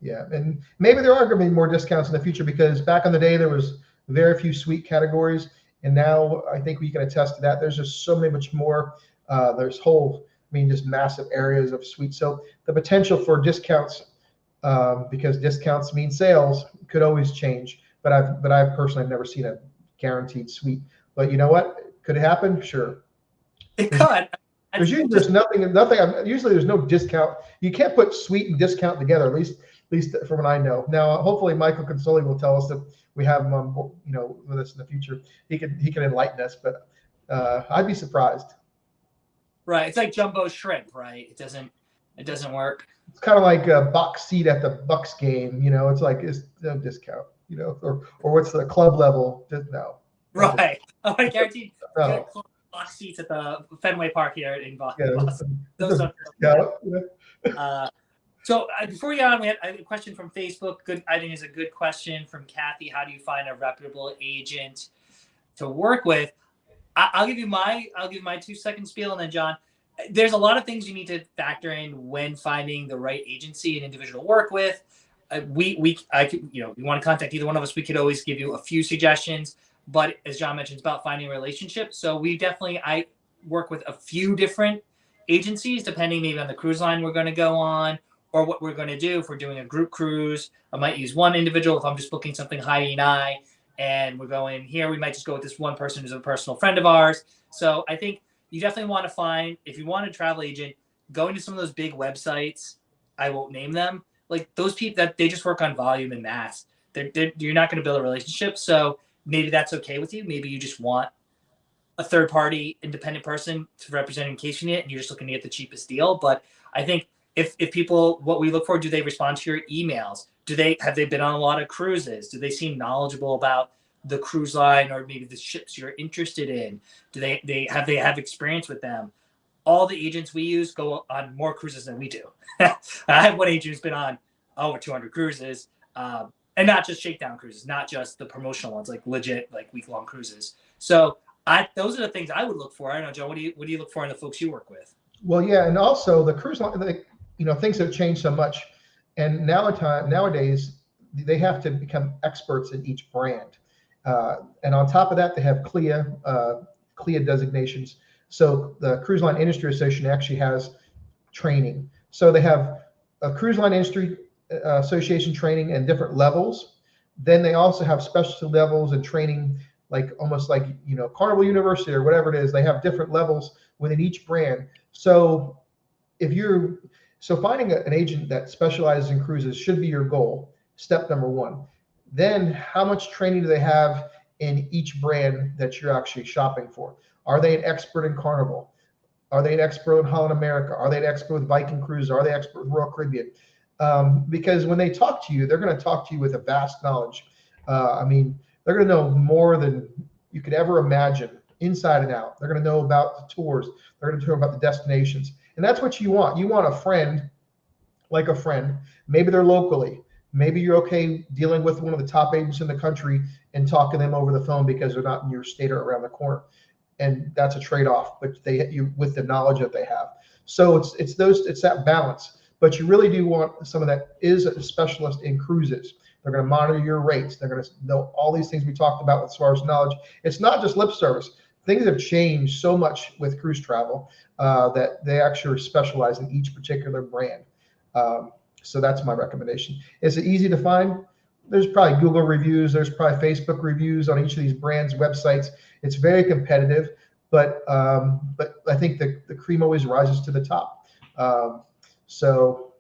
Yeah, and maybe there are going to be more discounts in the future because back in the day there was very few suite categories, and now I think we can attest to that. There's just so much more. There's just massive areas of suites. So the potential for discounts. Because discounts mean sales could always change, but I've personally never seen a guaranteed suite. But you know what? Could it happen? Sure. It could. There's nothing. Usually there's no discount. You can't put suite and discount together. At least from what I know. Now, hopefully Michael Consoli will tell us that we have him on, with us in the future. He can enlighten us, but I'd be surprised. Right. It's like jumbo shrimp, right? It doesn't work. It's kind of like a box seat at the Bucks game, it's like it's no discount, or what's the club level? No. Right. I guarantee box seats at the Fenway Park here in Boston. Those are. So before we get on, we had a question from Facebook. I think is a good question from Kathy. How do you find a reputable agent to work with? I'll give you my 2-second spiel, and then John. There's a lot of things you need to factor in when finding the right agency and individual to work with. You want to contact either one of us, we could always give you a few suggestions. But as John mentioned, it's about finding a relationship. So I work with a few different agencies, depending maybe on the cruise line we're going to go on or what we're going to do. If we're doing a group cruise, I might use one individual. If I'm just booking something Heidi and I, and we're going here, we might just go with this one person who's a personal friend of ours. So I think you definitely want to find, if you want a travel agent, go into some of those big websites. I won't name them. Like those people that they just work on volume and mass. You're not going to build a relationship. So maybe that's okay with you. Maybe you just want a third party independent person to represent in case you need it, and you're just looking to get the cheapest deal. But I think if people, what we look for, do they respond to your emails? Have they been on a lot of cruises? Do they seem knowledgeable about the cruise line or maybe the ships you're interested in? Do they have experience with them? All the agents we use go on more cruises than we do. I have one agent who's been on over 200 cruises, and not just shakedown cruises, not just the promotional ones, like legit, like week-long cruises. So those are the things I would look for. I don't know, Joe, what do you look for in the folks you work with? Well, yeah, and also the cruise line, things have changed so much, and nowadays they have to become experts in each brand. And on top of that, they have CLIA designations. So the Cruise Line Industry Association actually has training. So they have a Cruise Line Industry Association training and different levels. Then they also have specialty levels and training, like almost like Carnival University or whatever it is. They have different levels within each brand. So finding an agent that specializes in cruises should be your goal. Step number one. Then how much training do they have in each brand that you're actually shopping for? Are they an expert in Carnival? Are they an expert in Holland America? Are they an expert with Viking Cruises? Are they expert with Royal Caribbean? Because when they talk to you, they're going to talk to you with a vast knowledge. They're going to know more than you could ever imagine, inside and out. They're going to know about the tours. They're going to know about the destinations. And that's what you want. You want a friend, like a friend. Maybe they're locally. Maybe you're okay dealing with one of the top agents in the country and talking to them over the phone because they're not in your state or around the corner. And that's a trade-off, but you with the knowledge that they have. So it's that balance. But you really do want someone that is a specialist in cruises. They're going to monitor your rates. They're going to know all these things we talked about as far as knowledge. It's not just lip service. Things have changed so much with cruise travel that they actually specialize in each particular brand. So that's my recommendation. Is it easy to find? There's probably Google reviews. There's probably Facebook reviews on each of these brands' websites. It's very competitive, but I think the cream always rises to the top. So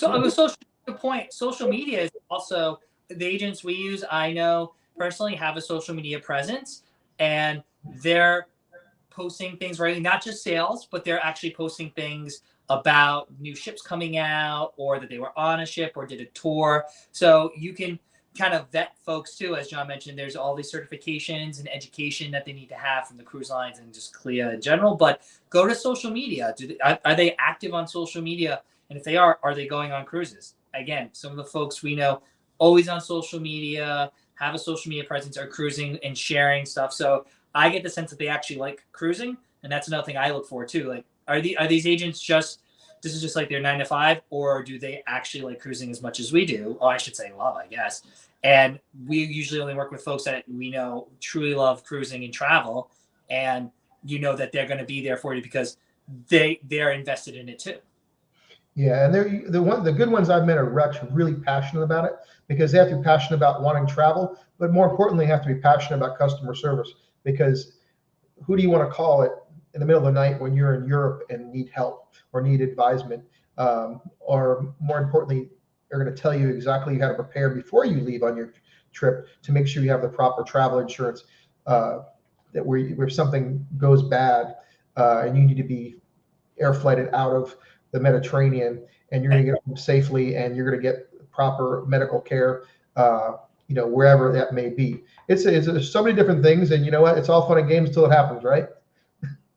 on the social media is also the agents we use. I know personally have a social media presence, and they're posting things right, not just sales, but they're actually posting things about new ships coming out, or that they were on a ship or did a tour. So you can kind of vet folks too. As John mentioned, there's all these certifications and education that they need to have from the cruise lines and just CLIA in general. But go to social media. Are they active on social media? And if they are they going on cruises? Again, some of the folks we know always on social media, have a social media presence, are cruising and sharing stuff. So I get the sense that they actually like cruising. And that's another thing I look for too. Like, are these agents this is just like their 9 to 5, or do they actually like cruising as much as we do? Oh, I should say love, I guess. And we usually only work with folks that we know truly love cruising and travel, and you know that they're going to be there for you because they're invested in it too. Yeah, and the good ones I've met are actually really passionate about it, because they have to be passionate about wanting travel, but more importantly, have to be passionate about customer service. Because who do you want to call it in the middle of the night when you're in Europe and need help or need advisement? Or more importantly, they're going to tell you exactly how to prepare before you leave on your trip to make sure you have the proper travel insurance, that where something goes bad and you need to be air flighted out of the Mediterranean, and you're going to get home safely, and you're going to get proper medical care, wherever that may be. It's there's so many different things, and you know what? It's all fun and games until it happens, right?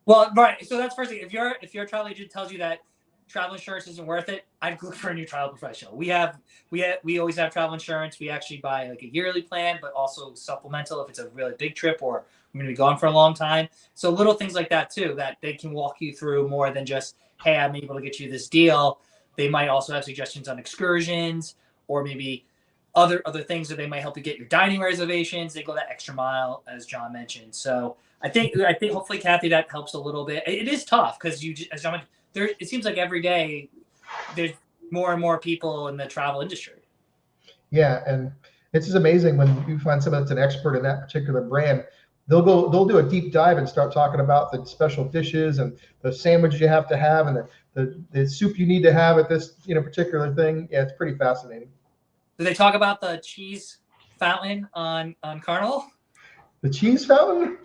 Well, right. So that's first thing. If your travel agent tells you that travel insurance isn't worth it, I'd look for a new travel professional. We always have travel insurance. We actually buy like a yearly plan, but also supplemental if it's a really big trip or I'm going to be gone for a long time. So little things like that too, that they can walk you through more than just, hey, I'm able to get you this deal. They might also have suggestions on excursions or maybe other things that they might help you get your dining reservations. They go that extra mile, as John mentioned. So I think hopefully, Kathy, that helps a little bit. It is tough because as John mentioned, it seems like every day there's more and more people in the travel industry. Yeah, and it's just amazing when you find someone that's an expert in that particular brand. They'll do a deep dive and start talking about the special dishes and the sandwiches you have to have and the soup you need to have at this particular thing. Yeah, it's pretty fascinating. Do they talk about the cheese fountain on Carnival? The cheese fountain?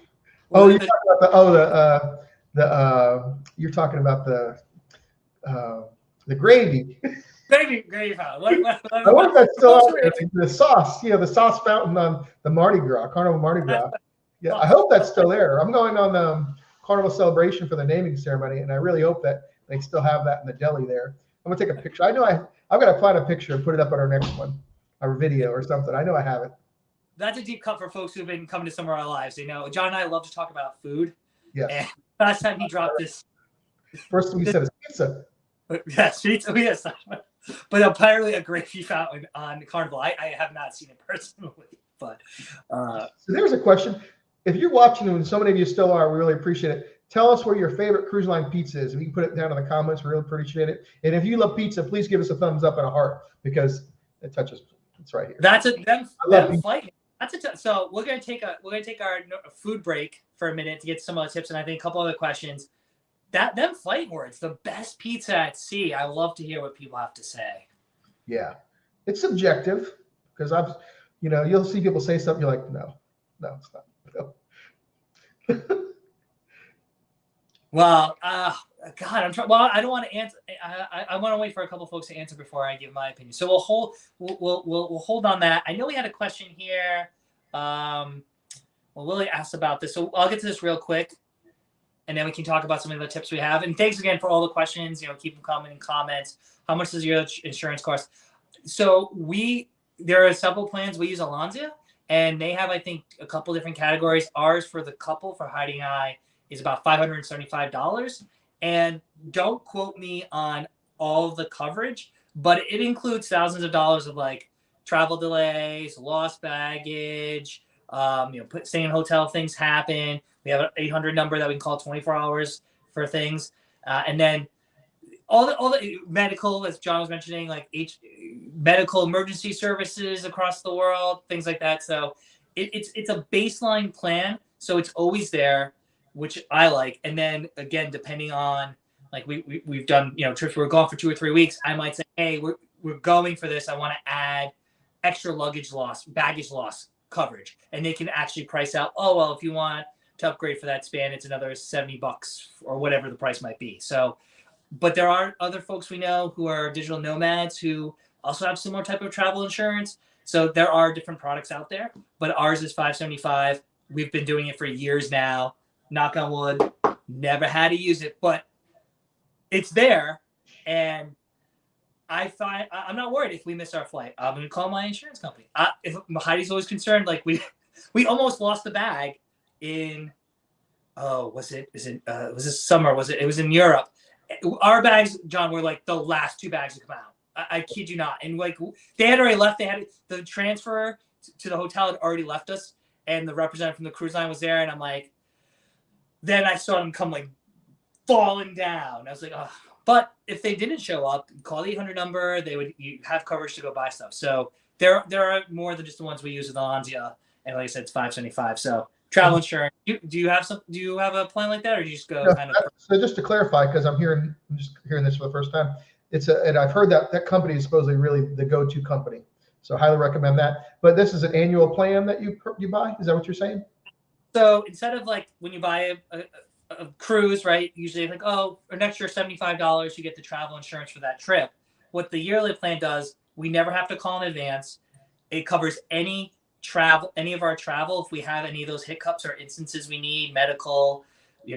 Oh, you're talking about the gravy. Gravy fountain. I wonder if that's still out there. The sauce, the sauce fountain on the Mardi Gras, Carnival Mardi Gras. Yeah, I hope that's still there. I'm going on the Carnival celebration for the naming ceremony, and I really hope that they still have that in the deli there. I'm gonna take a picture. I know I've got to find a picture and put it up on our next one, our video or something. I know I have it. That's a deep cut for folks who've been coming to some of our lives. John and I love to talk about food. Yeah. And last time he dropped this. First thing we said is pizza. Yes, pizza. Yes. But apparently a gravy fountain on Carnival. I have not seen it personally, but. So there's a question. If you're watching, and so many of you still are, we really appreciate it. Tell us where your favorite cruise line pizza is. If you can put it down in the comments, we really appreciate it. And if you love pizza, please give us a thumbs up and a heart because it touches. It's right here. That's them flight. So we're gonna take our food break for a minute to get some other tips, and I think a couple other questions. Them flight words, the best pizza at sea. I love to hear what people have to say. Yeah, it's subjective because you'll see people say something, you're like, no, it's not. No. Well, God, I'm trying. Well, I don't want to answer. I want to wait for a couple folks to answer before I give my opinion. So we'll hold on that. I know we had a question here. Well, Willie asked about this, so I'll get to this real quick, and then we can talk about some of the tips we have. And thanks again for all the questions. Keep them coming in comments. How much does your insurance cost? So there are several plans. We use Alonzia, and they have, I think, a couple different categories. Ours for the couple for Heidi and I is about $575. And don't quote me on all of the coverage, but it includes thousands of dollars of like travel delays, lost baggage, staying in hotel, things happen. We have an 800 number that we can call 24 hours for things. And then all the medical, as John was mentioning, like medical emergency services across the world, things like that. So it's a baseline plan. So it's always there, which I like. And then again, depending on like we've done, trips where we're gone for 2 or 3 weeks, I might say, hey, we're going for this. I want to add extra baggage loss coverage. And they can actually price out, oh, well, if you want to upgrade for that span, it's another $70 or whatever the price might be. So, but there are other folks we know who are digital nomads who also have similar type of travel insurance. So there are different products out there, but ours is $575. We've been doing it for years now. Knock on wood, never had to use it, but it's there. And I'm not worried if we miss our flight. I'm going to call my insurance company. If Heidi's always concerned, like we almost lost the bag in, was this summer? It was in Europe. Our bags, John, were like the last 2 bags to come out. I kid you not. And like they had already left. They had the transfer to the hotel had already left us, and the representative from the cruise line was there. And I'm like, then I saw them come like falling down. I was like, oh. But if they didn't show up, call the 800 number. You have coverage to go buy stuff. So there are more than just the ones we use with Alonzia. And like I said, it's $575. So travel insurance. Do you have a plan like that, or do you just go kind of? So just to clarify, because I'm just hearing this for the first time. And I've heard that company is supposedly really the go-to company. So highly recommend that. But this is an annual plan that you buy. Is that what you're saying? So instead of like when you buy a cruise, right? Usually like, an extra $75, you get the travel insurance for that trip. What the yearly plan does, we never have to call in advance. It covers any of our travel. If we have any of those hiccups or instances we need, medical,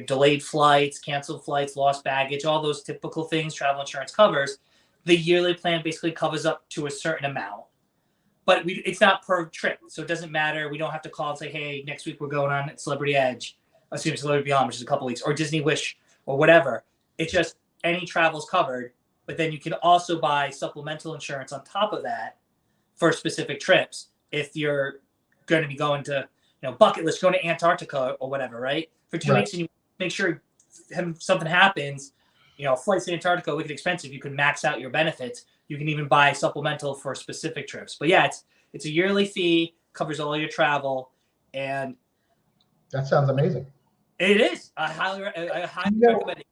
delayed flights, canceled flights, lost baggage, all those typical things travel insurance covers. The yearly plan basically covers up to a certain amount. But it's not per trip, so it doesn't matter. We don't have to call and say, hey, next week we're going on Celebrity Beyond, which is a couple weeks, or Disney Wish, or whatever. It's just any travel's covered, but then you can also buy supplemental insurance on top of that for specific trips. If you're going to be going to, bucket list, going to Antarctica or whatever, right? For 2 weeks, and you make sure something happens, flights to Antarctica are wicked expensive. You can max out your benefits. You can even buy supplemental for specific trips. But yeah, it's a yearly fee, covers all your travel, and that sounds amazing. It is. I highly recommend it.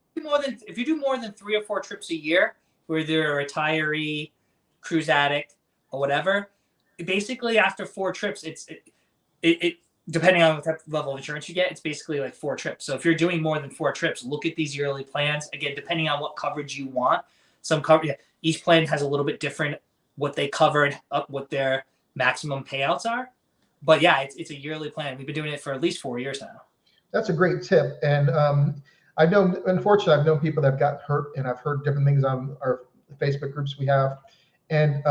If you do more than 3 or 4 trips a year, whether you're a retiree, cruise addict, or whatever, basically after 4 trips, it depending on what type of level of insurance you get, it's basically like 4 trips. So if you're doing more than 4 trips, look at these yearly plans. Again, depending on what coverage you want. Each plan has a little bit different what they cover and what their maximum payouts are. But yeah, it's a yearly plan. We've been doing it for at least 4 years now. That's a great tip. And unfortunately, I've known people that have gotten hurt, and I've heard different things on our Facebook groups we have. And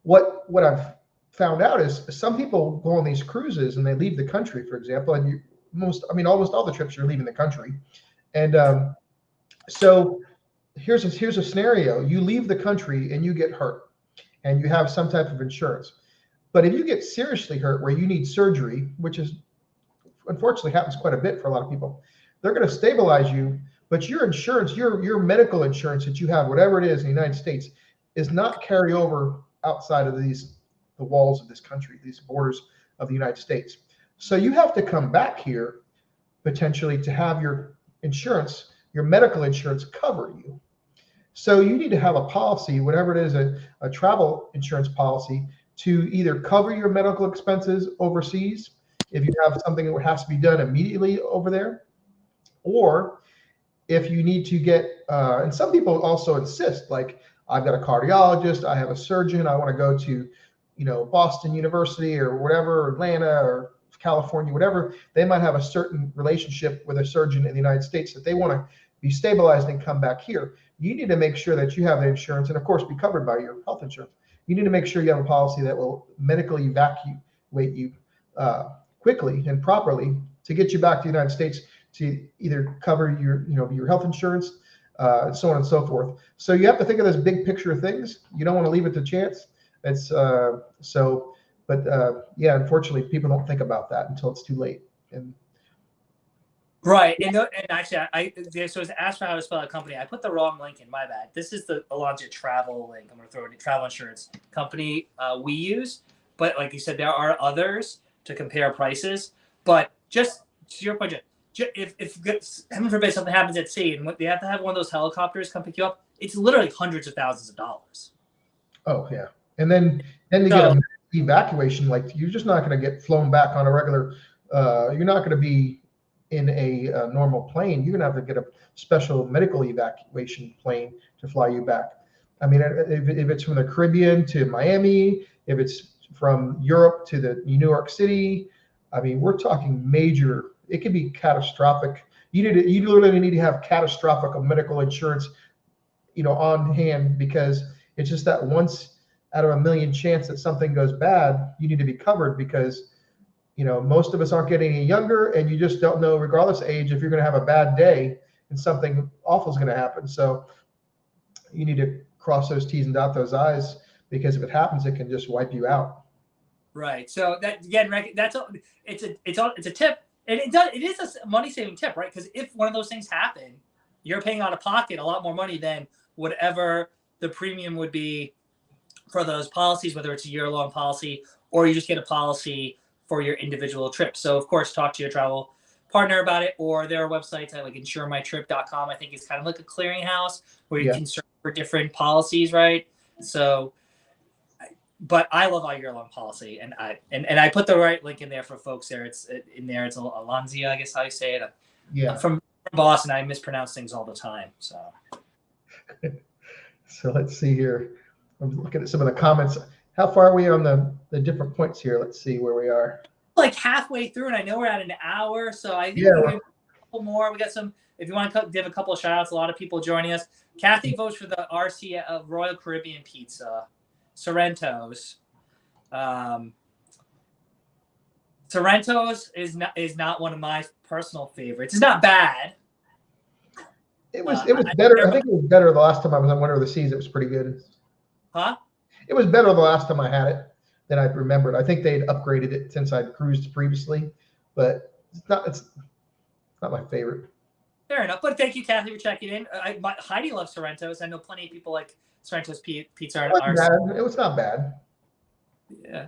what I've found out is some people go on these cruises and they leave the country, for example, and almost all the trips you're leaving the country. And so here's a scenario. You leave the country and you get hurt and you have some type of insurance. But if you get seriously hurt where you need surgery, which is unfortunately happens quite a bit for a lot of people, they're going to stabilize you, but your insurance, your medical insurance that you have, whatever it is in the United States, is not carry over outside of the walls of this country, these borders of the United States. So you have to come back here potentially to have your insurance, your medical insurance cover you. So you need to have a policy, whatever it is, a travel insurance policy, to either cover your medical expenses overseas if you have something that has to be done immediately over there, or if you need to get, and some people also insist, like, I've got a cardiologist, I have a surgeon, I want to go to Boston University or whatever, or Atlanta or California, whatever, they might have a certain relationship with a surgeon in the United States that they want to be stabilized and come back here. You need to make sure that you have the insurance and, of course, be covered by your health insurance. You need to make sure you have a policy that will medically evacuate you quickly and properly to get you back to the United States to either cover your health insurance, and so on and so forth. So you have to think of those big picture things. You don't want to leave it to chance. It's yeah, unfortunately, people don't think about that until it's too late. And right, and actually, so as asked for how to spell a company, I put the wrong link in. My bad. This is the Alonzo Travel link. I'm going to throw it in travel insurance company we use, but like you said, there are others to compare prices. But just to your point, if heaven forbid something happens at sea and they have to have one of those helicopters come pick you up, it's literally hundreds of thousands of dollars. Oh yeah, and then to get an evacuation, like you're just not going to get flown back on a regular. You're not going to be in a normal plane. You're going to have to get a special medical evacuation plane to fly you back. I mean, if it's from the Caribbean to Miami, if it's from Europe to the New York City, I mean, we're talking major. It could be catastrophic. You literally need to have catastrophic medical insurance, on hand, because it's just that once out of a million chance that something goes bad, you need to be covered because, most of us aren't getting any younger, and you just don't know, regardless of age, if you're going to have a bad day and something awful is going to happen. So you need to cross those T's and dot those I's, because if it happens, it can just wipe you out. Right. So that again, it's a tip, and it is a money saving tip, right? Because if one of those things happen, you're paying out of pocket a lot more money than whatever the premium would be for those policies, whether it's a year-long policy or you just get a policy for your individual trip. So of course, talk to your travel partner about it, or there are websites like insuremytrip.com. I think it's kind of like a clearinghouse where you can search for different policies, right? So, but I love our year-long policy, and I put the right link in there for folks there. It's Alonzia, I guess how you say it. Yeah. I'm from Boston. I mispronounce things all the time. So. So let's see here. I'm looking at some of the comments. How far are we on the different points here? Let's see where we are. Like halfway through, and I know we're at an hour, so I think we have a couple more. We got some. If you want to give a couple of shout outs, a lot of people joining us. Kathy votes for the RC Royal Caribbean Pizza, Sorrento's. Sorrento's is not one of my personal favorites. It's not bad. It was better. I think it was better the last time I was on Winter of the Seas. It was pretty good. Huh? It was better the last time I had it than I remembered. I think they'd upgraded it since I'd cruised previously, but it's not my favorite. Fair enough. But thank you, Kathy, for checking in. Heidi loves Sorrento's. I know plenty of people like Sorrento's pizza. It was not bad. Yeah.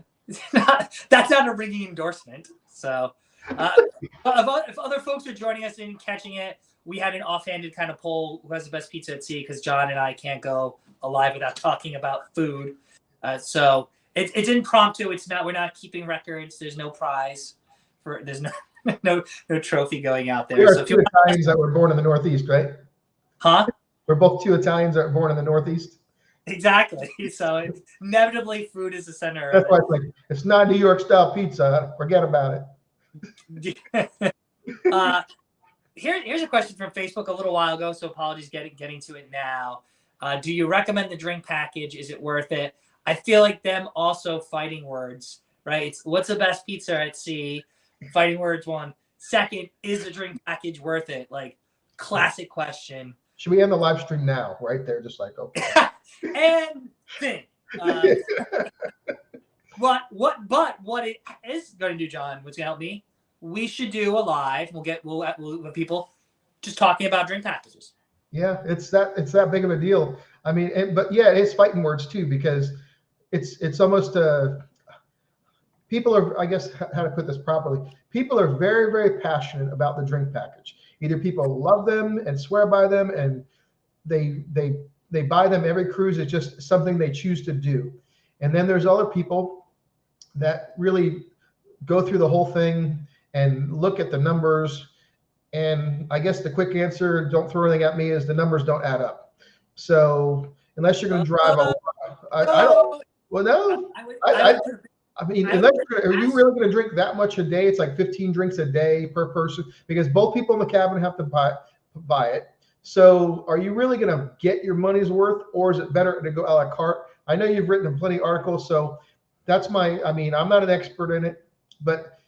That's not a ringing endorsement. So if other folks are joining us and catching it, we had an offhanded kind of poll who has the best pizza at sea, because John and I can't go alive without talking about food. So it's impromptu. We're not keeping records. There's no prize there's no trophy going out there. We are so two Italians that were born in the Northeast, right? Huh? We're both two Italians that were born in the Northeast. Exactly. So inevitably food is the center. That's why it's like, it's not New York style pizza. Forget about it. Here's a question from Facebook a little while ago, so apologies getting to it now. Do you recommend the drink package? Is it worth it? I feel like them also fighting words, right? It's what's the best pizza at sea? Fighting words one. Second, is the drink package worth it? Like, classic question. Should we end the live stream now? Right there, just like, okay. And thing. What it is going to do, John, what's going to help me? We should do a live. We'll have people just talking about drink packages. Yeah, it's that big of a deal. I mean, but yeah, it's fighting words too, because it's almost people are, I guess, how to put this properly. People are very, very passionate about the drink package. Either people love them and swear by them, and they buy them every cruise. It's just something they choose to do. And then there's other people that really go through the whole thing and look at the numbers. And I guess the quick answer, don't throw anything at me, is the numbers don't add up. So unless you're going to drive a lot, Well, no, I would, I, I, I mean, I would are you really going to drink that much a day? It's like 15 drinks a day per person because both people in the cabin have to buy it. So are you really going to get your money's worth, or is it better to go a la carte? I know you've written plenty of articles, so that's I mean, I'm not an expert in it, but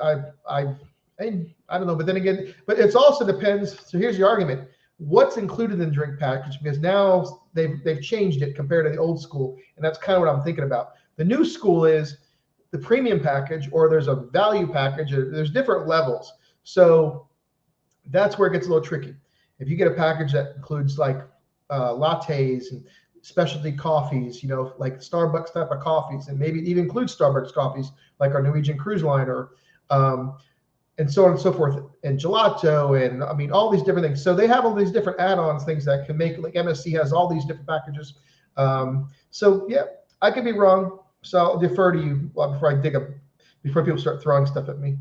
I, I don't know. But then again, but it's also depends. So here's the argument. What's included in the drink package? Because now they've changed it compared to the old school. And that's kind of what I'm thinking about. The new school is the premium package, or there's a value package, or there's different levels. So that's where it gets a little tricky. If you get a package that includes like lattes and specialty coffees, like Starbucks type of coffees, and maybe it even includes Starbucks coffees, like our Norwegian Cruise Liner, and so on and so forth, and gelato, and I mean, all these different things. So they have all these different add-ons, things that can make, like MSC has all these different packages. So yeah, I could be wrong. So I'll defer to you before people start throwing stuff at me.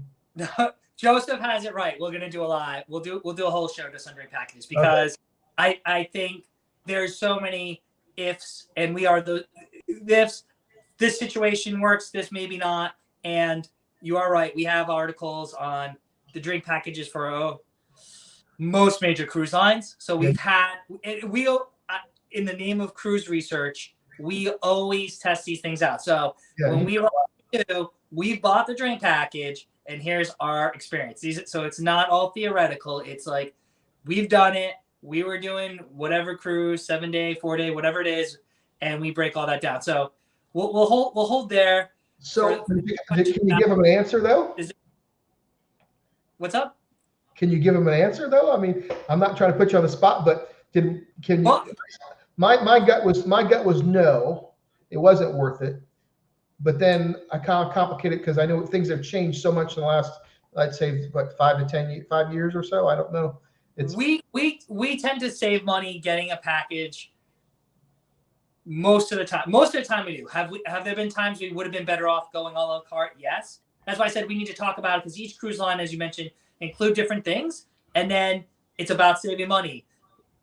Joseph has it right. We're gonna do a live. We'll do a whole show just on drink packages because I think there's so many ifs, and we are the ifs. This situation works. This maybe not. And you are right. We have articles on the drink packages for most major cruise lines. So we've had in the name of cruise research, we always test these things out. So when we bought the drink package, and here's our experience. So it's not all theoretical. It's like we've done it. We were doing whatever cruise, 7-day, 4-day, whatever it is, and we break all that down. So we'll hold there. So can you give them an answer though? What's up? Can you give them an answer though? I mean, I'm not trying to put you on the spot, but can you? Well, my gut was no, it wasn't worth it. But then I kind of complicated because I know things have changed so much in the last, I'd say, what, 5 years or so. I don't know. We tend to save money getting a package. Most of the time we do. Have there been times we would have been better off going a la carte? Yes. That's why I said we need to talk about it, because each cruise line, as you mentioned, include different things. And then it's about saving money.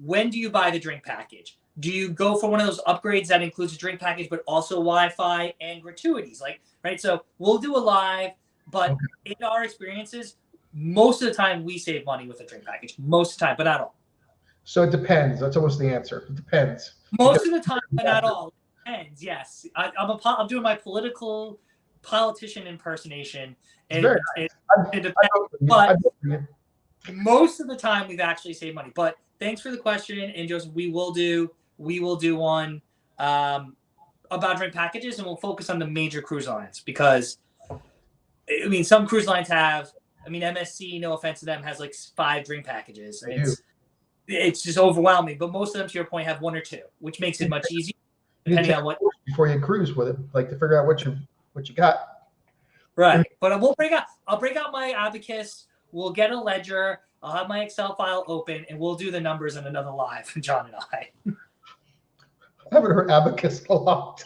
When do you buy the drink package? Do you go for one of those upgrades that includes a drink package, but also Wi-Fi and gratuities? Right? So we'll do a live, but in our experiences, most of the time we save money with a drink package. Most of the time, but not all. So it depends. That's almost the answer. It depends. Most of the time, but not all. It depends. Yes, I'm doing my politician impersonation, and it depends. But most of the time, we've actually saved money. But thanks for the question, and Joseph, we will do one about drink packages, and we'll focus on the major cruise lines, because I mean, some cruise lines have. I mean, MSC, no offense to them, has like 5 drink packages. It's just overwhelming. But most of them, to your point, have 1 or 2, which makes it much easier depending on what. Before you cruise with it, like to figure out what you got. Right, but I'll break out my abacus. We'll get a ledger. I'll have my Excel file open, and we'll do the numbers in another live, John and I. I haven't heard abacus a lot.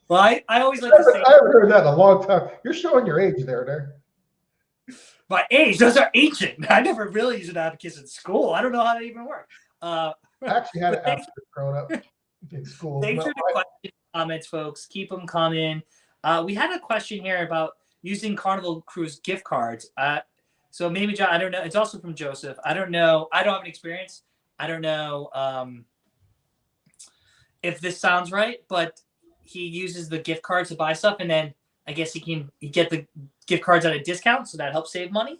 Well, I always like to say. I haven't heard that in a long time. You're showing your age there. My age, those are ancient. I never really used an abacus in school. I don't know how that even works. I actually had an abacus growing up in school. Thanks for the questions, comments, folks. Keep them coming. We had a question here about using Carnival Cruise gift cards. So maybe, John, I don't know. It's also from Joseph. I don't know. I don't have an experience. I don't know if this sounds right, but he uses the gift cards to buy stuff, and then I guess he get the gift cards at a discount, so that helps save money.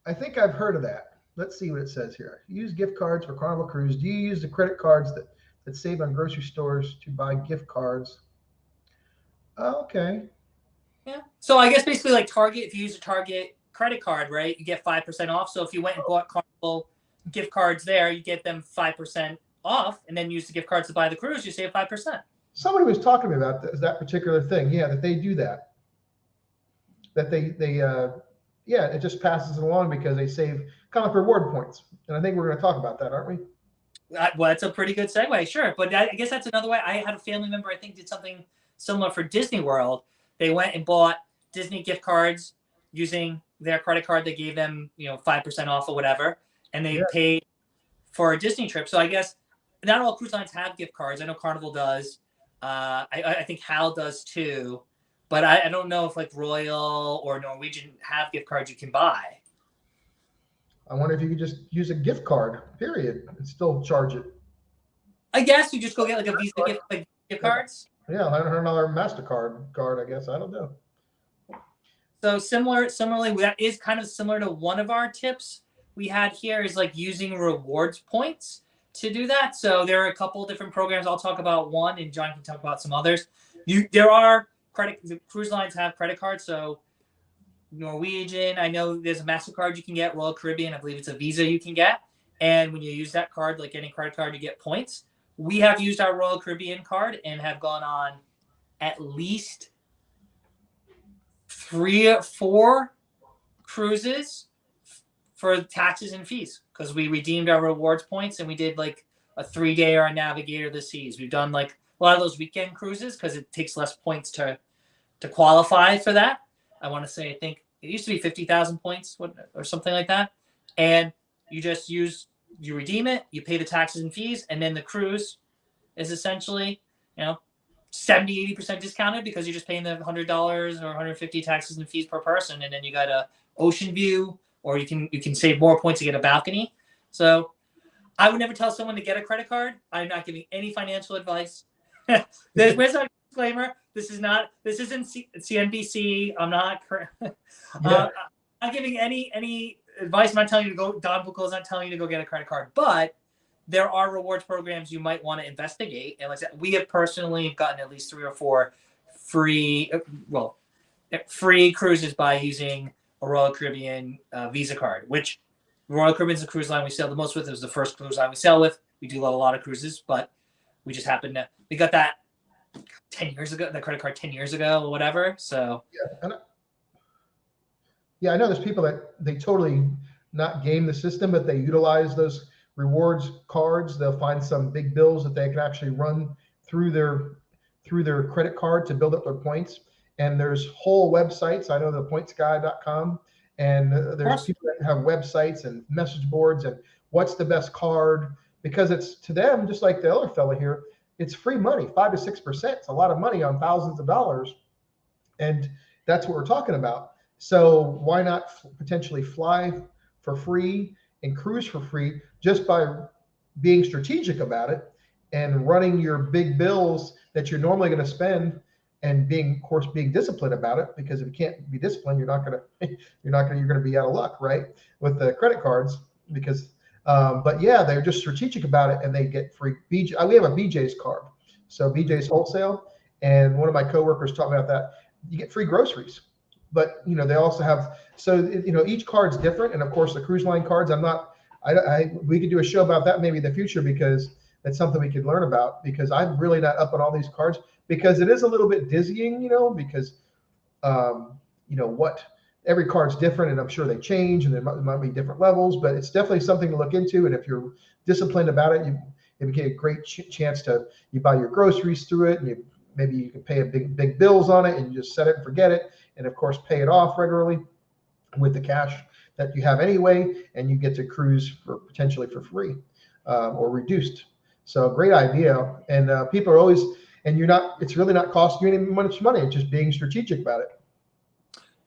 I think I've heard of that. Let's see what it says here. Use gift cards for Carnival Cruise. Do you use the credit cards that save on grocery stores to buy gift cards? Okay. Yeah. So I guess basically like Target, if you use a Target credit card, right, you get 5% off. So if you went and bought Carnival gift cards there, you get them 5% off, and then use the gift cards to buy the cruise, you save 5%. Somebody was talking to me about that particular thing. Yeah, that they do that. That they it just passes it along because they save kind of like reward points. And I think we're going to talk about that, aren't we? Well, that's a pretty good segue, sure. But I guess that's another way. I had a family member, I think, did something similar for Disney World. They went and bought Disney gift cards using their credit card. They gave them, 5% off or whatever, and they paid for a Disney trip. So I guess not all cruise lines have gift cards. I know Carnival does. I think Hal does too, but I don't know if like Royal or Norwegian have gift cards you can buy. I wonder if you could just use a gift card, period, and still charge it. I guess you just go get like a Visa gift, like gift cards. Yeah, $100 MasterCard card, I guess. I don't know. So similarly, that is kind of similar to one of our tips we had here is like using rewards points to do that. So there are a couple different programs. I'll talk about one, and John can talk about some others. There are the cruise lines have credit cards. So Norwegian, I know there's a MasterCard you can get. Royal Caribbean, I believe it's a Visa you can get. And when you use that card, like any credit card, you get points. We have used our Royal Caribbean card and have gone on at least 3 or 4 cruises for taxes and fees because we redeemed our rewards points and we did like a 3-day or a Navigator of the Seas. We've done like a lot of those weekend cruises because it takes less points to qualify for that. I want to say, I think it used to be 50,000 points or something like that. And you just you redeem it, you pay the taxes and fees, and then the cruise is essentially, 70-80% discounted because you're just paying the $100 or $150 taxes and fees per person, and then you got a ocean view, or you can save more points to get a balcony. So I would never tell someone to get a credit card. I'm not giving any financial advice. Where's our disclaimer? This isn't CNBC. I'm not giving any advice. I'm not telling you to go. Don Buchel is not telling you to go get a credit card, but there are rewards programs you might want to investigate. And like I said, we have personally gotten at least 3 or 4 free cruises by using a Royal Caribbean Visa card, which Royal Caribbean is the cruise line we sail the most with. It was the first cruise line we sail with. We do love a lot of cruises, but we just happened to, we got that 10 years ago, the credit card 10 years ago or whatever. So I know there's people that they totally not game the system, but they utilize those rewards cards. They'll find some big bills that they can actually run through their credit card to build up their points. And there's whole websites. I know the pointsguy.com, and there's people that have websites and message boards and what's the best card, because it's to them, just like the other fella here, it's free money, 5 to 6%. It's a lot of money on thousands of dollars. And that's what we're talking about. So why not potentially fly for free and cruise for free just by being strategic about it and running your big bills that you're normally going to spend, and being disciplined about it, because if you can't be disciplined, you're going to be out of luck, right? With the credit cards, because but yeah, they're just strategic about it and they get free BJ. We have a BJ's card. So BJ's wholesale, and one of my coworkers talked about that. You get free groceries. But they also have, so each card's different, and of course the cruise line cards. We could do a show about that maybe in the future, because that's something we could learn about. Because I'm really not up on all these cards, because it is a little bit dizzying, because what every card's different, and I'm sure they change, and there might be different levels, but it's definitely something to look into. And if you're disciplined about it, you get a great chance to you buy your groceries through it, and maybe you can pay a big bills on it, and you just set it and forget it. And of course, pay it off regularly with the cash that you have anyway, and you get to cruise potentially for free or reduced. So great idea. And people are always, and it's really not costing you any much money. It's just being strategic about it.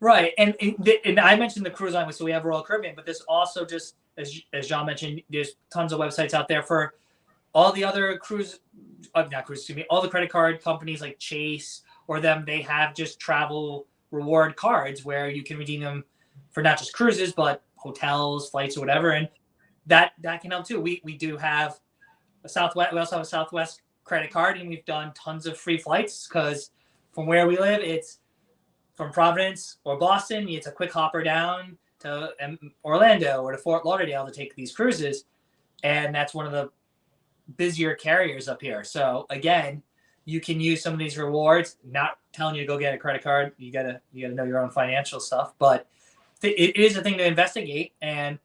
Right. And I mentioned the cruise line, so we have Royal Caribbean, but there's also, just as John mentioned, there's tons of websites out there for all the other all the credit card companies like Chase or them. They have just travel reward cards where you can redeem them for not just cruises, but hotels, flights, or whatever. And that can help too. We do have a Southwest. We also have a Southwest credit card, and we've done tons of free flights because from where we live, it's from Providence or Boston. It's a quick hopper down to Orlando or to Fort Lauderdale to take these cruises. And that's one of the busier carriers up here. So again, you can use some of these rewards. Not telling you to go get a credit card. You gotta know your own financial stuff, but it is a thing to investigate, and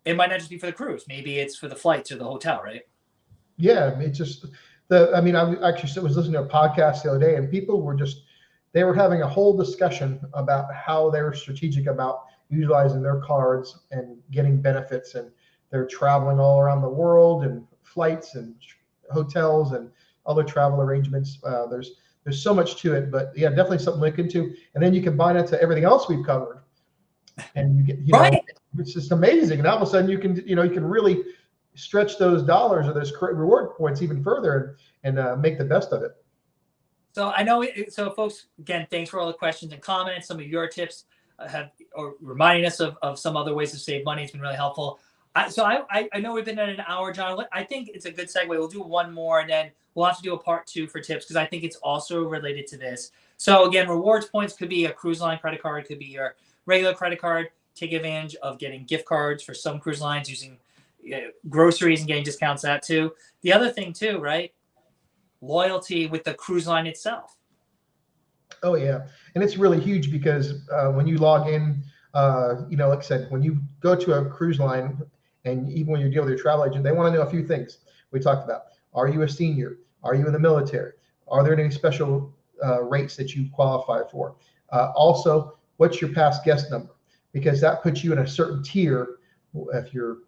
it might not just be for the cruise. Maybe it's for the flights or the hotel, right? Yeah, it's just I actually was listening to a podcast the other day, and people were they were having a whole discussion about how they're strategic about utilizing their cards and getting benefits, and they're traveling all around the world, and flights and hotels and other travel arrangements. There's so much to it, but yeah, definitely something to look into. And then you combine it to everything else we've covered, and you get, Right. it's just amazing. And all of a sudden you can really stretch those dollars or those reward points even further and make the best of it. So I know. So folks, again, thanks for all the questions and comments. Some of your tips or reminding us of some other ways to save money. It's been really helpful. I know we've been at an hour, John. I think it's a good segue. We'll do one more, and then we'll have to do a part 2 for tips because I think it's also related to this. So again, rewards points could be a cruise line credit card, could be your regular credit card. Take advantage of getting gift cards for some cruise lines, using groceries and getting discounts that too. The other thing too, right? Loyalty with the cruise line itself. Oh yeah, and it's really huge because when you log in, like I said, when you go to a cruise line, and even when you deal with your travel agent, they want to know a few things we talked about. Are you a senior? Are you in the military? Are there any special rates that you qualify for? Also, what's your past guest number? Because that puts you in a certain tier. If you're,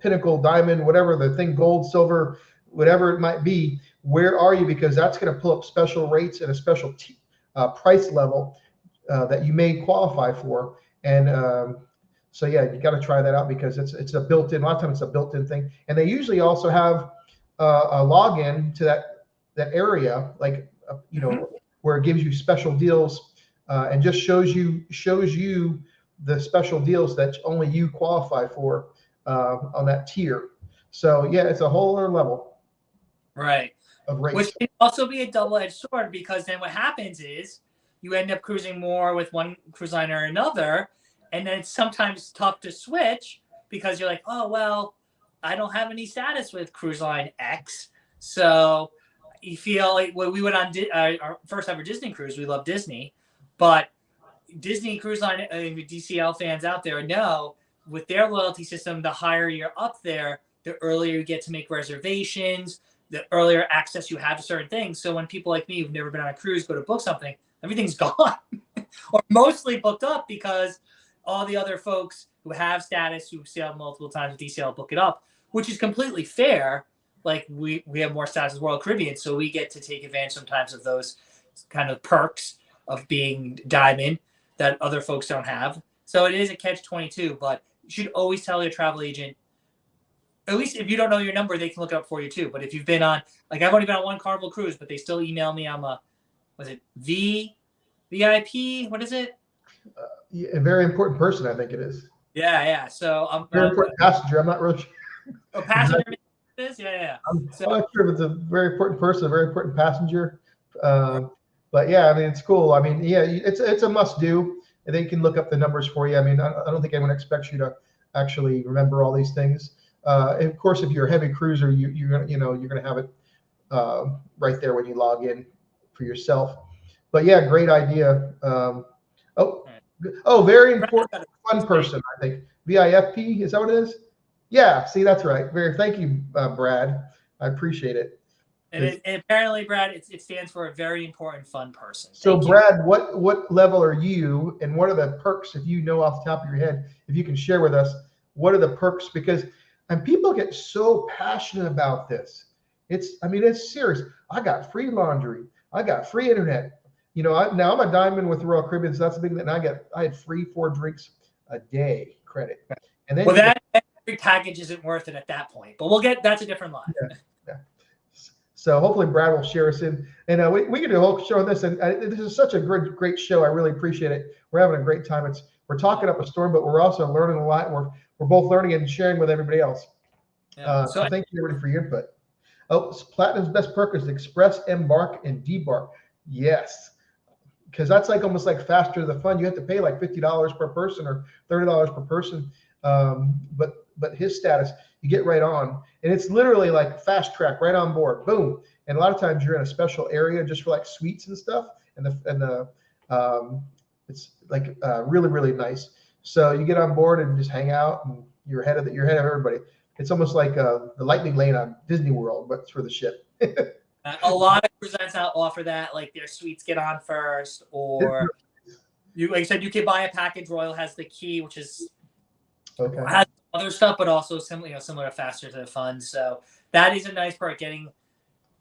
pinnacle, diamond, whatever the thing, gold, silver, whatever it might be, where are you? Because that's going to pull up special rates and a special price level that you may qualify for. And so yeah, you got to try that out because it's a built-in. A lot of times it's a built-in thing, and they usually also have a login to that area, like where it gives you special deals and just shows you the special deals that only you qualify for on that tier. So yeah, it's a whole other level, right? Of rates. Which can also be a double-edged sword because then what happens is you end up cruising more with one cruise line or another, and then it's sometimes tough to switch because you're like, oh well, I don't have any status with cruise line X, so you feel like we went on our first ever Disney cruise. We love Disney, but Disney Cruise Line, DCL fans out there know with their loyalty system, the higher you're up there, the earlier you get to make reservations, the earlier access you have to certain things. So when people like me who've never been on a cruise go to book something, everything's gone or mostly booked up because all the other folks who have status, who've sailed multiple times with DCL, book it up, which is completely fair. Like we have more status as Royal Caribbean, so we get to take advantage sometimes of those kind of perks of being diamond that other folks don't have. So it is a catch-22, but you should always tell your travel agent, at least if you don't know your number, they can look it up for you too. But if you've been on, like I've only been on one Carnival cruise, but they still email me. I'm was it VIP? What is it? A very important person, I think it is. Yeah. So I'm very important passenger. I'm not really sure. A passenger is? Yeah. I'm not sure if it's a very important person, a very important passenger. But yeah, I mean, it's cool. I mean, yeah, it's a must do. And they can look up the numbers for you. I mean, I don't think anyone expects you to actually remember all these things. And of course, if you're a heavy cruiser, you're gonna have it right there when you log in for yourself. But yeah, great idea. Very important, fun person. I think VIFP, is that what it is? Yeah. See, that's right. Thank you, Brad. I appreciate it. And apparently, Brad, it stands for a very important fun person. So, Brad, what level are you, and what are the perks, if you know off the top of your head, if you can share with us, what are the perks? Because people get so passionate about this. It's serious. I got free laundry. I got free internet. Now I'm a diamond with Royal Caribbean, so that's a big thing. I had free 4 drinks a day credit. And then that every package isn't worth it at that point. But that's a different line. Yeah. So hopefully Brad will share us in, and we can do a whole show on this. And this is such a great show. I really appreciate it. We're having a great time. We're talking up a storm, but we're also learning a lot. And we're both learning and sharing with everybody else. Yeah. So thank you everybody for your input. Platinum's best perk is Express, Embark, and Debark. Yes, because that's like almost like faster the fun. You have to pay like $50 per person or $30 per person. But his status, you get right on, and it's literally like fast track right on board, boom. And a lot of times you're in a special area just for like suites and stuff, and it's like really nice. So you get on board and just hang out, and you're ahead of everybody. It's almost like the lightning lane on Disney World, but it's for the ship. A lot of cruise lines now offer that, like their suites get on first, or like you said, you can buy a package. Royal has the key, which is has other stuff, but also similar to faster to the fun. So that is a nice part, getting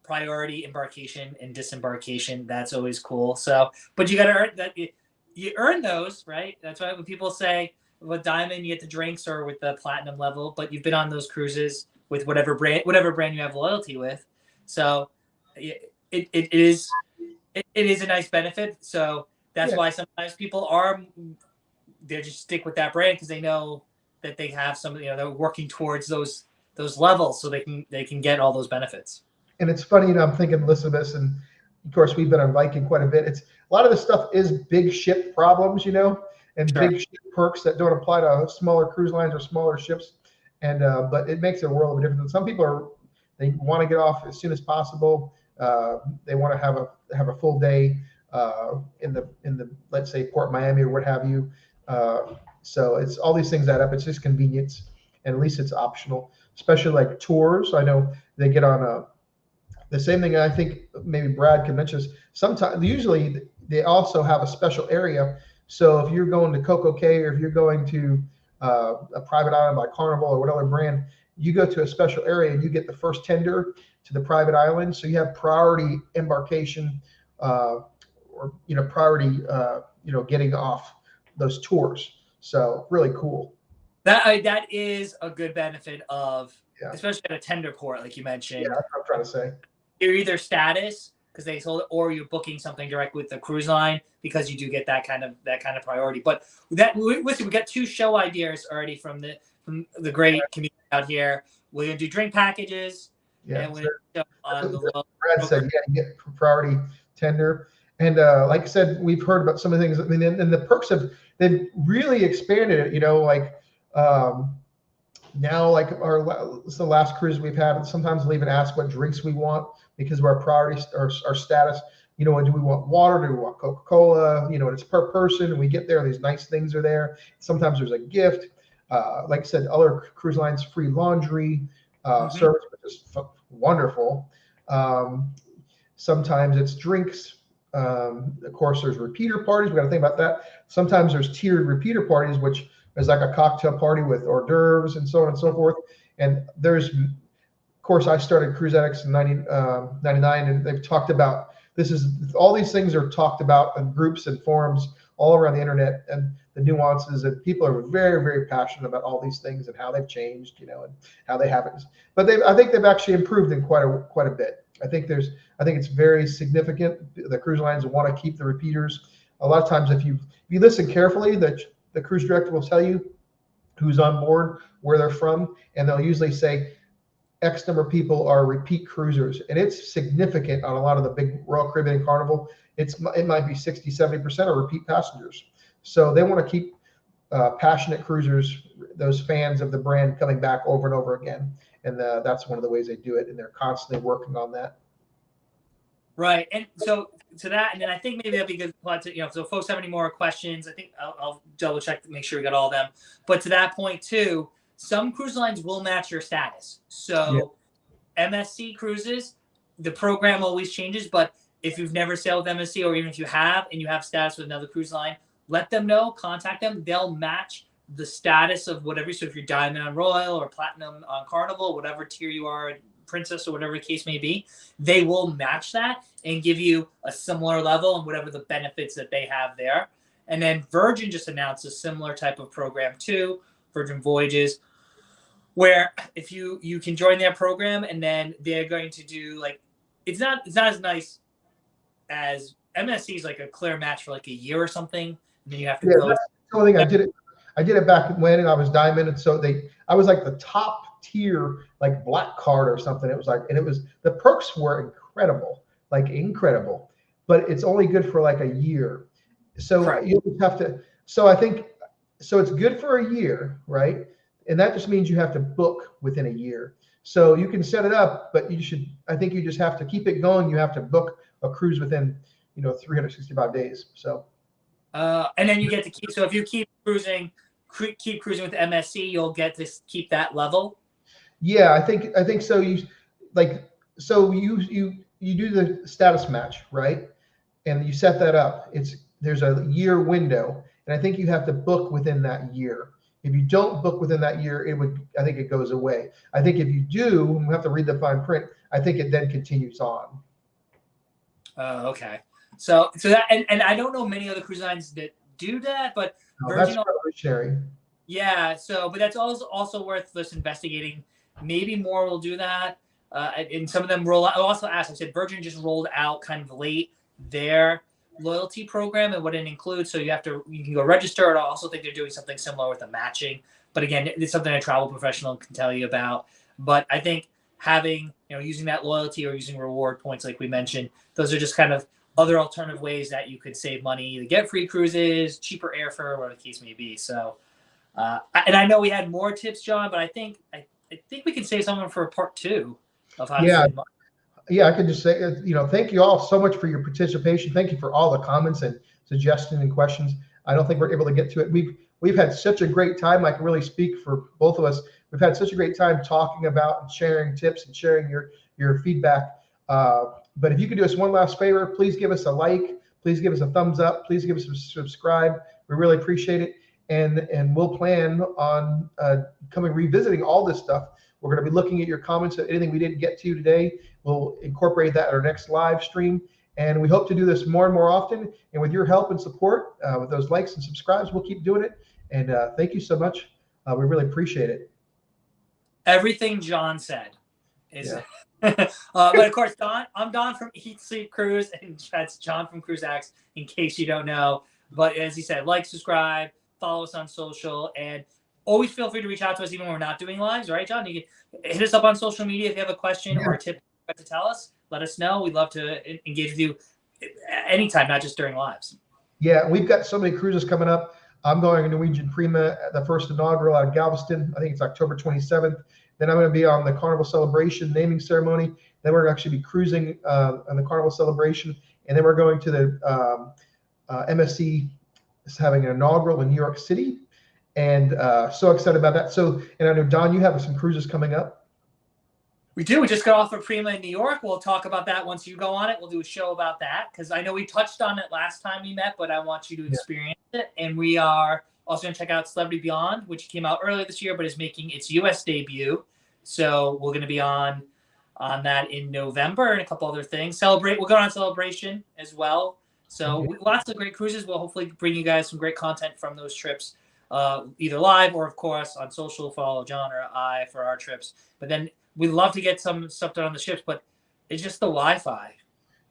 priority embarkation and disembarkation. That's always cool. So, but you got to earn that. You earn those, right? That's why when people say with Diamond you get the drinks or with the platinum level, but you've been on those cruises with whatever brand you have loyalty with. So it is a nice benefit. So that's why sometimes people they just stick with that brand because they know that they have some, they're working towards those levels so they can get all those benefits. And it's funny, I'm thinking, listen to this, and of course we've been on Viking quite a bit. It's a lot of this stuff is big ship problems, and Sure. big ship perks that don't apply to smaller cruise lines or smaller ships. And but it makes a world of a difference. And some people they want to get off as soon as possible. They want to have a full day in the let's say Port Miami or what have you. So it's all these things add up. It's just convenience, and at least it's optional. Especially like tours, I know they get on the same thing. I think maybe Brad can mention this. Sometimes, usually, they also have a special area. So if you're going to Coco Cay or if you're going to a private island like Carnival or whatever brand, you go to a special area and you get the first tender to the private island. So you have priority embarkation or priority getting off those tours. So really cool. That is a good benefit of, especially at a tender port, like you mentioned. Yeah, that's what I'm trying to say. You're either status because they sold it, or you're booking something direct with the cruise line because you do get that kind of priority. But listen, we got 2 show ideas already from the great community out here. We're gonna do drink packages. Yeah, and we're on the Brad said, you get priority tender. And like I said, we've heard about some of the things. I mean, and the perks they've really expanded it. Like now, like the last cruise we've had, sometimes they'll even ask what drinks we want because of our priorities, our status. Do we want water? Do we want Coca-Cola? And it's per person, and we get there, and these nice things are there. Sometimes there's a gift. Like I said, other cruise lines, free laundry service, which is wonderful. Sometimes it's drinks. Of course, there's repeater parties. We got to think about that. Sometimes there's tiered repeater parties, which is like a cocktail party with hors d'oeuvres and so on and so forth. And there's, of course, I started Cruise Addicts in 99, and they've talked about all these things are talked about in groups and forums all around the internet, and the nuances, and people are very, very passionate about all these things and how they've changed, and how they haven't. But I think they've actually improved in quite a bit. I think it's very significant. The cruise lines want to keep the repeaters. A lot of times, if you listen carefully, the cruise director will tell you who's on board, where they're from, and they'll usually say X number of people are repeat cruisers, and it's significant on a lot of the big Royal Caribbean and Carnival. It might be 60, 70% are repeat passengers. So they want to keep passionate cruisers, those fans of the brand, coming back over and over again. And that's one of the ways they do it, and they're constantly working on that. Right, and so to that, and then I think maybe that'd be a good plot to, so if folks have any more questions, I think I'll double check to make sure we got all of them. But to that point too, some cruise lines will match your status. So MSC cruises, the program always changes, but if you've never sailed with MSC, or even if you have and you have status with another cruise line, let them know, contact them. They'll match the status of whatever. So if you're Diamond on Royal or Platinum on Carnival, whatever tier you are, Princess or whatever the case may be, they will match that and give you a similar level and whatever the benefits that they have there. And then Virgin just announced a similar type of program too, Virgin Voyages, where if you can join their program, and then they're going to do it's not as nice as MSC is, like a clear match for like a year or something, and then you have to go. That's the only thing I did it back when I was Diamond, and so I was like the top tier, like Black Card or something. It was the perks were incredible, but it's only good for like a year. So you have to. So I think it's good for a year, right? And that just means you have to book within a year. So you can set it up, but I think you just have to keep it going. You have to book a cruise within 365 days. So and then you get to keep. So if you keep cruising with MSC, you'll get to keep that level. Yeah, I think so. You do the status match, right? And you set that up. There's a year window, and I think you have to book within that year. If you don't book within that year, I think it goes away. I think if you do, we have to read the fine print. I think it then continues on. Okay. So that, and I don't know many other cruise lines that do that, but That's revolutionary. Yeah. So, but that's also worth us investigating. Maybe more will do that. And some of them roll out. I also asked, I said, Virgin just rolled out kind of late their loyalty program and what it includes. So you can go register. I also think they're doing something similar with the matching. But again, it's something a travel professional can tell you about. But I think having, using that loyalty or using reward points, like we mentioned, those are just kind of other alternative ways that you could save money to get free cruises, cheaper airfare, whatever the case may be. So, and I know we had more tips, John, but I think we can save someone for part 2 of how to save money. Yeah, I can just say, thank you all so much for your participation. Thank you for all the comments and suggestions and questions. I don't think we're able to get to it. We've had such a great time. I can really speak for both of us. We've had such a great time talking about and sharing tips and sharing your feedback. But if you could do us one last favor, please give us a like. Please give us a thumbs up. Please give us a subscribe. We really appreciate it. And we'll plan on revisiting all this stuff. We're going to be looking at your comments. Anything we didn't get to today, we'll incorporate that in our next live stream. And we hope to do this more and more often. And with your help and support, with those likes and subscribes, we'll keep doing it. And thank you so much. We really appreciate it. Everything John said is. Yeah. But of course, I'm Don from Eat Sleep Cruise, and that's John from Cruise X, in case you don't know. But as he said, like, subscribe, follow us on social, and always feel free to reach out to us even when we're not doing lives, right, John? You can hit us up on social media if you have a question or a tip to tell us. Let us know. We'd love to engage with you anytime, not just during lives. Yeah, we've got so many cruises coming up. I'm going to Norwegian Prima, the first inaugural out of Galveston. I think it's October 27th. Then I'm going to be on the Carnival Celebration naming ceremony. Then we're going to actually be cruising on the Carnival Celebration. And then we're going to the MSC is having an inaugural in New York City. And so excited about that. So, and I know, Don, you have some cruises coming up. We do. We just got off of Prima in New York. We'll talk about that once you go on it. We'll do a show about that because I know we touched on it last time we met, but I want you to experience it. And we are also going to check out Celebrity Beyond, which came out earlier this year, but is making its U.S. debut. So we're going to be on that in November and a couple other things. We'll go on Celebration as well. So lots of great cruises. We'll hopefully bring you guys some great content from those trips, either live or, of course, on social. Follow John or I for our trips. But then we'd love to get some stuff done on the ships, but it's just the Wi-Fi.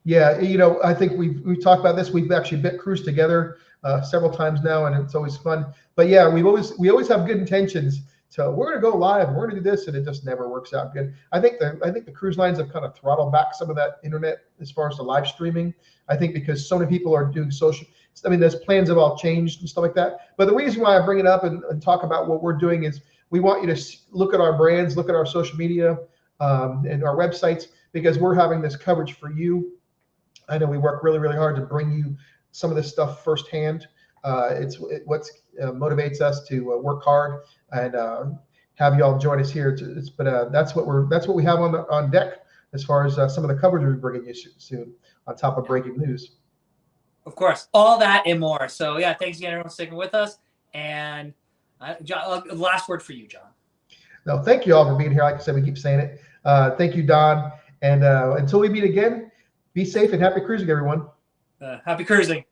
Yeah, I think we've talked about this. We've actually bit cruise together several times now, and it's always fun. But yeah, we always have good intentions. So we're going to go live, and we're going to do this, and it just never works out good. I think the cruise lines have kind of throttled back some of that internet as far as the live streaming. I think because so many people are doing social. I mean, those plans have all changed and stuff like that. But the reason why I bring it up and talk about what we're doing is we want you to look at our brands, look at our social media, and our websites, because we're having this coverage for you. I know we work really, really hard to bring you some of this stuff firsthand. It's what motivates us to work hard and have you all join us here. But that's what we have on deck as far as some of the coverage we're bringing you soon, on top of breaking news. Of course, all that and more. So yeah, thanks again, everyone, for sticking with us. And John, last word for you, John. No, thank you all for being here. Like I said, we keep saying it. Thank you, Don. And until we meet again, be safe and happy cruising, everyone. Happy cruising.